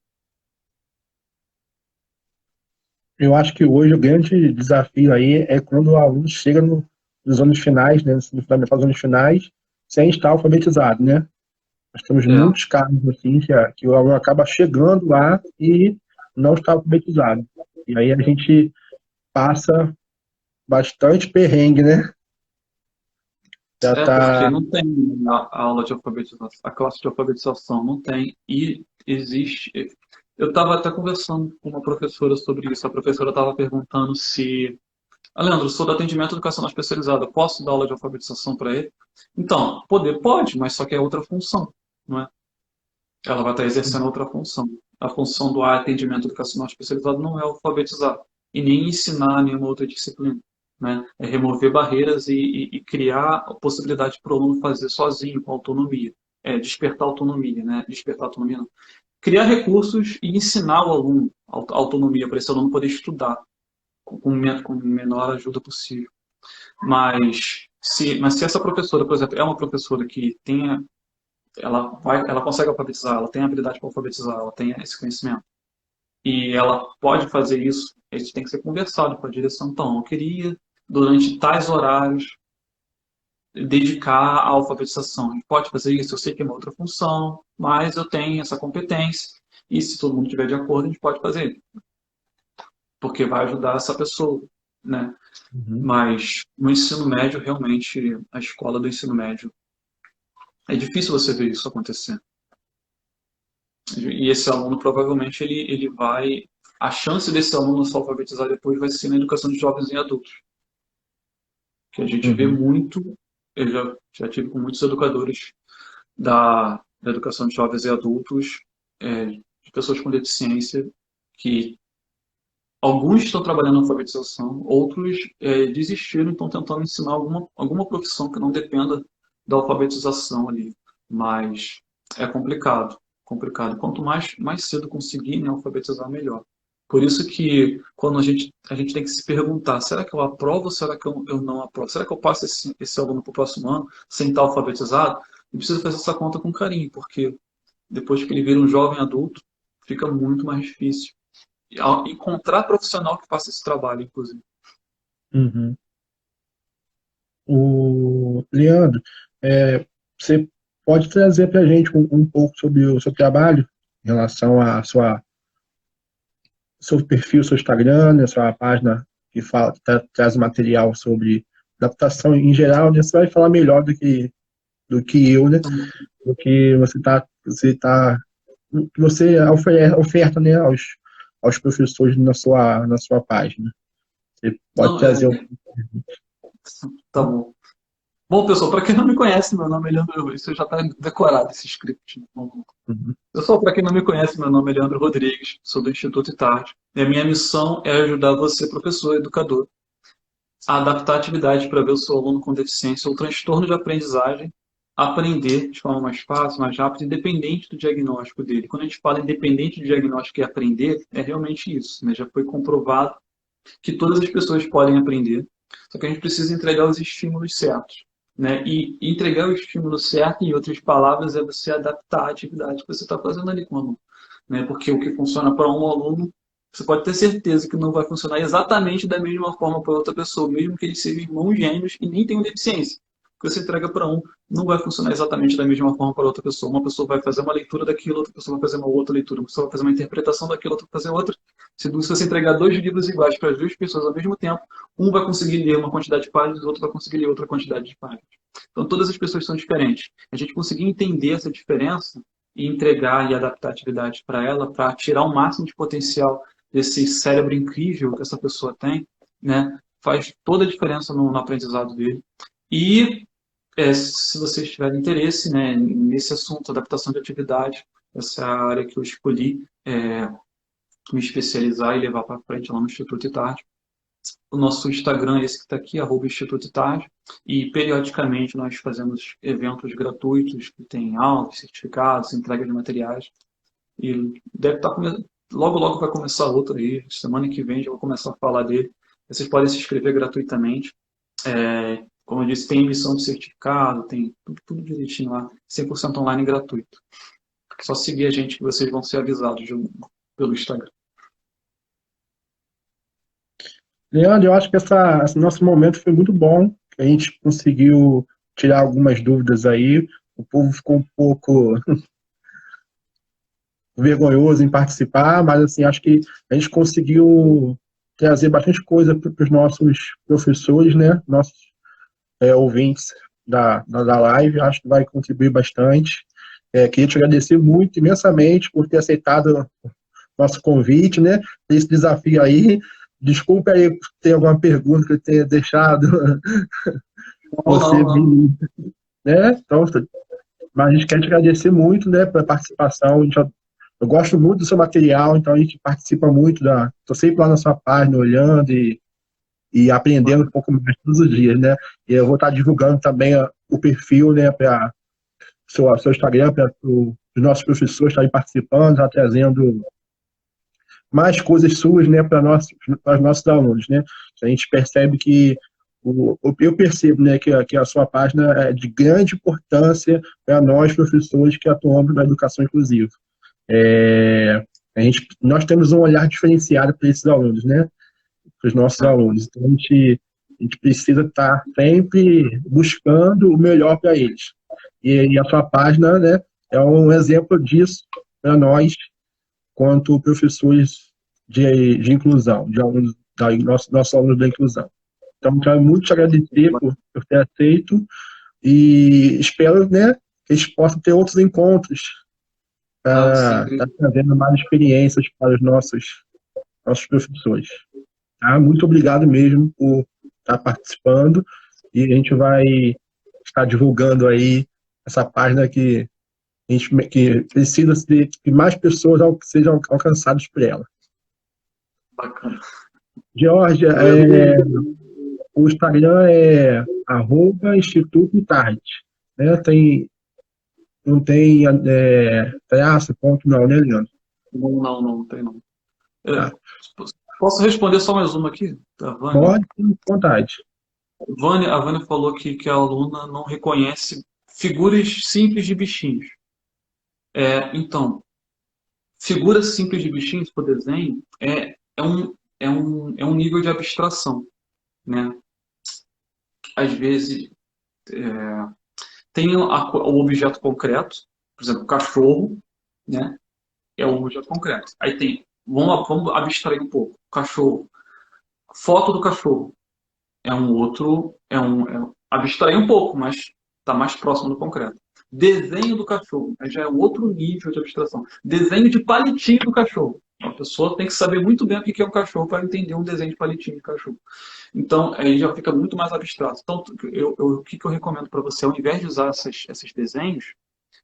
Eu acho que hoje o grande desafio aí é quando o aluno chega nos anos finais, né, no fundamental dos anos finais, sem estar alfabetizado, né? Nós temos
É,
muitos casos assim que o aluno acaba chegando lá e não está alfabetizado. E aí a gente passa bastante perrengue, né? Já
porque
tá.
não tem a aula de alfabetização, a classe de alfabetização não tem. E existe. Eu estava até conversando com uma professora sobre isso. A professora estava perguntando se Leandro, sou do atendimento educacional especializado. Eu posso dar aula de alfabetização para ele? Então, poder pode, mas só que é outra função, não é? Ela vai estar exercendo outra função. A função do atendimento educacional especializado não é alfabetizar e nem ensinar nenhuma outra disciplina, né? É remover barreiras e criar a possibilidade para o aluno fazer sozinho, com autonomia. É despertar autonomia, né? Despertar autonomia não. Criar recursos e ensinar o aluno autonomia para esse aluno poder estudar com menor ajuda possível. Mas se essa professora, por exemplo, é uma professora que ela consegue alfabetizar, ela tem habilidade para alfabetizar, ela tem esse conhecimento, e ela pode fazer isso, isso tem que ser conversado com a direção. Então, eu queria, durante tais horários, dedicar à alfabetização. A gente pode fazer isso, eu sei que é uma outra função, mas eu tenho essa competência, e se todo mundo estiver de acordo, a gente pode fazer, porque vai ajudar essa pessoa, né?
Uhum.
Mas no ensino médio, realmente, a escola do ensino médio, é difícil você ver isso acontecer. E esse aluno, provavelmente, ele vai. A chance desse aluno se alfabetizar depois vai ser na educação de jovens e adultos. Que a gente vê
Uhum.
muito. Eu já tive com muitos educadores da educação de jovens e adultos, de pessoas com deficiência, que alguns estão trabalhando na alfabetização, outros desistiram e estão tentando ensinar alguma profissão que não dependa da alfabetização ali. Mas é complicado, complicado. Quanto mais cedo conseguir, né, alfabetizar, melhor. Por isso que quando a gente tem que se perguntar, será que eu aprovo ou será que eu não aprovo? Será que eu passo esse aluno para o próximo ano sem estar alfabetizado? E preciso fazer essa conta com carinho, porque depois que ele vira um jovem adulto, fica muito mais difícil encontrar profissional que faça esse trabalho, inclusive.
Uhum. O Leandro, você pode trazer para a gente um pouco sobre o seu trabalho em relação a seu perfil, seu Instagram, né, sua página que fala, traz material sobre adaptação em geral, né? Você vai falar melhor do que eu, né? Do que você oferta, né, aos professores na sua página. Você pode
Não,
trazer
tá bom. Bom, pessoal, para quem não me conhece, meu nome é Leandro Rodrigues. Isso já está decorado, esse script. Pessoal, para quem não me conhece, meu nome é Leandro Rodrigues, sou do Instituto ITARD. E a minha missão é ajudar você, professor, educador, a adaptar a atividade para ver o seu aluno com deficiência ou transtorno de aprendizagem aprender de forma mais fácil, mais rápida, independente do diagnóstico dele. Quando a gente fala independente do diagnóstico e aprender, é realmente isso, né? Já foi comprovado que todas as pessoas podem aprender, só que a gente precisa entregar os estímulos certos. Né? E entregar o estímulo certo, em outras palavras, é você adaptar a atividade que você está fazendo ali com o aluno. Né? Porque o que funciona para um aluno, você pode ter certeza que não vai funcionar exatamente da mesma forma para outra pessoa, mesmo que eles sejam irmãos gêmeos e nem tenham deficiência. O que você entrega para um não vai funcionar exatamente da mesma forma para outra pessoa. Uma pessoa vai fazer uma leitura daquilo, outra pessoa vai fazer uma outra leitura, uma pessoa vai fazer uma interpretação daquilo, outra vai fazer outra. Se você entregar dois livros iguais para as duas pessoas ao mesmo tempo, um vai conseguir ler uma quantidade de páginas, o outro vai conseguir ler outra quantidade de páginas. Então, todas as pessoas são diferentes. A gente conseguir entender essa diferença e entregar e adaptar atividades para ela, para tirar o máximo de potencial desse cérebro incrível que essa pessoa tem, né, faz toda a diferença no aprendizado dele. E se vocês tiverem interesse, né, nesse assunto, adaptação de atividade, essa é a área que eu escolhi me especializar e levar para frente lá no Instituto ITARD. O nosso Instagram é esse que está aqui, @Instituto ITARD, e periodicamente nós fazemos eventos gratuitos que tem aulas, certificados, entrega de materiais. E deve estar logo logo vai começar outro aí, semana que vem já vou começar a falar dele. Vocês podem se inscrever gratuitamente. Como eu disse, tem emissão de certificado, tem tudo direitinho lá, 100% online gratuito. Só seguir a gente que vocês vão ser avisados pelo Instagram.
Leandro, eu acho que esse nosso momento foi muito bom. A gente conseguiu tirar algumas dúvidas aí. O povo ficou um pouco vergonhoso em participar, mas assim, acho que a gente conseguiu trazer bastante coisa para os nossos professores, né? Nossos ouvintes da live. Acho que vai contribuir bastante. Queria te agradecer muito, imensamente, por ter aceitado o nosso convite, né? Esse desafio aí. Desculpa aí por ter alguma pergunta que eu tenha deixado
Ou
você,
não.
né? Então, mas a gente quer te agradecer muito, né, pela participação. Eu gosto muito do seu material, então a gente participa muito Estou sempre lá na sua página olhando e aprendendo um pouco mais todos os dias, né? E eu vou estar divulgando também o perfil, né, para seu Instagram, para os nossos professores estarem participando, tá trazendo mais coisas suas, né, para os nossos alunos, né? A gente percebe que eu percebo, né, que a sua página é de grande importância para nós professores que atuamos na educação inclusiva. Nós temos um olhar diferenciado para esses alunos, né, para os nossos alunos. Então a gente precisa estar sempre buscando o melhor para eles. E a sua página, né, é um exemplo disso para nós quanto professores de inclusão, de alunos, nossos alunos da inclusão. Então, quero muito te agradecer por ter aceito e espero, né, que a gente possa ter outros encontros para estar trazendo mais experiências para os nossos professores. Tá? Muito obrigado mesmo por estar participando e a gente vai estar divulgando aí essa página que precisa que mais pessoas sejam alcançadas por ela.
Bacana.
Georgia, o Instagram é @Instituto ITARD, né? Não tem traço, ponto não, né, Leandro?
Não tem não.
Tá.
Posso responder só mais uma aqui? Da Vânia?
Pode, com vontade.
A Vânia falou que a aluna não reconhece figuras simples de bichinhos. Então, figuras simples de bichinhos por desenho é um nível de abstração, né? Às vezes, tem o objeto concreto, por exemplo, o cachorro, né? É um objeto concreto. Aí tem, vamos abstrair um pouco. Cachorro. Foto do cachorro é um outro, abstrair um pouco, mas está mais próximo do concreto. Desenho do cachorro, aí já é outro nível de abstração. Desenho de palitinho do cachorro. A pessoa tem que saber muito bem o que é um cachorro para entender um desenho de palitinho de cachorro. Então, aí já fica muito mais abstrato. Então, o que eu recomendo para você? Ao invés de usar esses desenhos,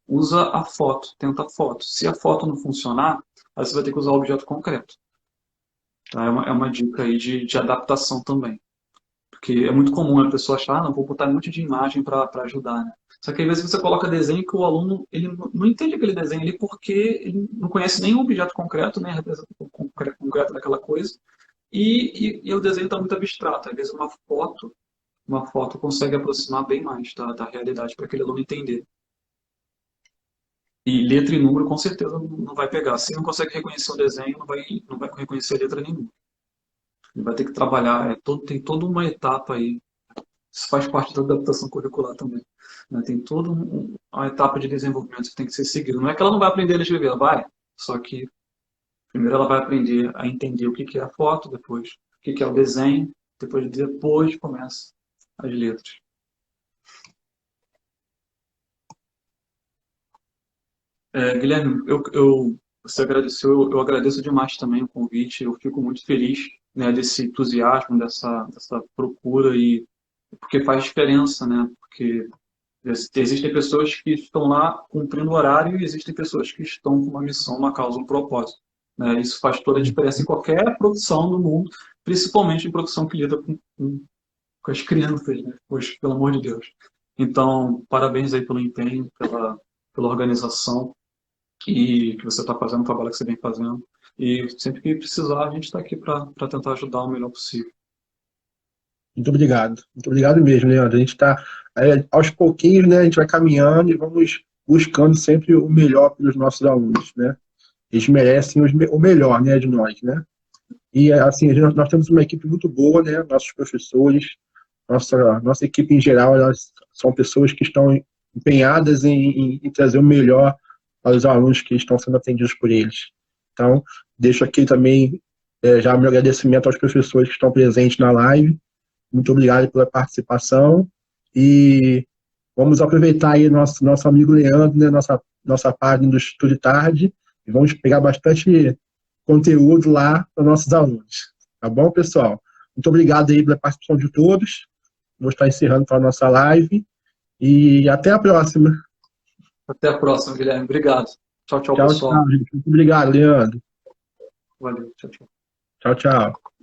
usa a foto, tenta a foto. Se a foto não funcionar, aí você vai ter que usar o objeto concreto. Tá? É uma dica aí de adaptação também. Porque é muito comum a pessoa achar, não, vou botar um monte de imagem para ajudar, né? Só que às vezes você coloca desenho que o aluno ele não entende aquele desenho ali porque ele não conhece nem o objeto concreto, nem a representação concreta daquela coisa, e o desenho está muito abstrato. Às vezes uma foto consegue aproximar bem mais da realidade para aquele aluno entender. E letra e número com certeza não vai pegar. Se não consegue reconhecer o desenho, não vai reconhecer letra nenhuma. Ele vai ter que trabalhar, tem toda uma etapa aí. Isso faz parte da adaptação curricular também. Né? Tem toda uma etapa de desenvolvimento que tem que ser seguida. Não é que ela não vai aprender a escrever, ela vai. Só que primeiro ela vai aprender a entender o que é a foto, depois o que é o desenho, depois começa as letras. Guilherme, você agradeceu, eu agradeço demais também o convite, eu fico muito feliz, né, desse entusiasmo, dessa procura, e porque faz diferença, né? Porque existem pessoas que estão lá cumprindo o horário e existem pessoas que estão com uma missão, uma causa, um propósito. Né? Isso faz toda a diferença em qualquer profissão do mundo, principalmente em profissão que lida com as crianças, né? Pois, pelo amor de Deus. Então, parabéns aí pelo empenho, pela organização e que você está fazendo, o trabalho que você vem fazendo. E sempre que precisar, a gente está aqui para tentar ajudar o melhor possível.
Muito obrigado. Muito obrigado mesmo, Leandro. A gente está, aos pouquinhos, né, a gente vai caminhando e vamos buscando sempre o melhor para os nossos alunos, né? Eles merecem o melhor, né, de nós, né? E, assim, nós temos uma equipe muito boa, né? Nossos professores, nossa equipe em geral, elas são pessoas que estão empenhadas em trazer o melhor para os alunos que estão sendo atendidos por eles. Então, deixo aqui também já meu agradecimento aos professores que estão presentes na live. Muito obrigado pela participação e vamos aproveitar aí nosso amigo Leandro, né, nossa página do Estudo de Tarde, e vamos pegar bastante conteúdo lá para nossos alunos. Tá bom, pessoal? Muito obrigado aí pela participação de todos. Vou estar encerrando para a nossa live e até a próxima.
Até a próxima, Guilherme. Obrigado. Tchau, tchau,
Tchau,
pessoal.
tchau, gente. Muito obrigado, Leandro.
Valeu. Tchau, tchau.
Tchau, tchau.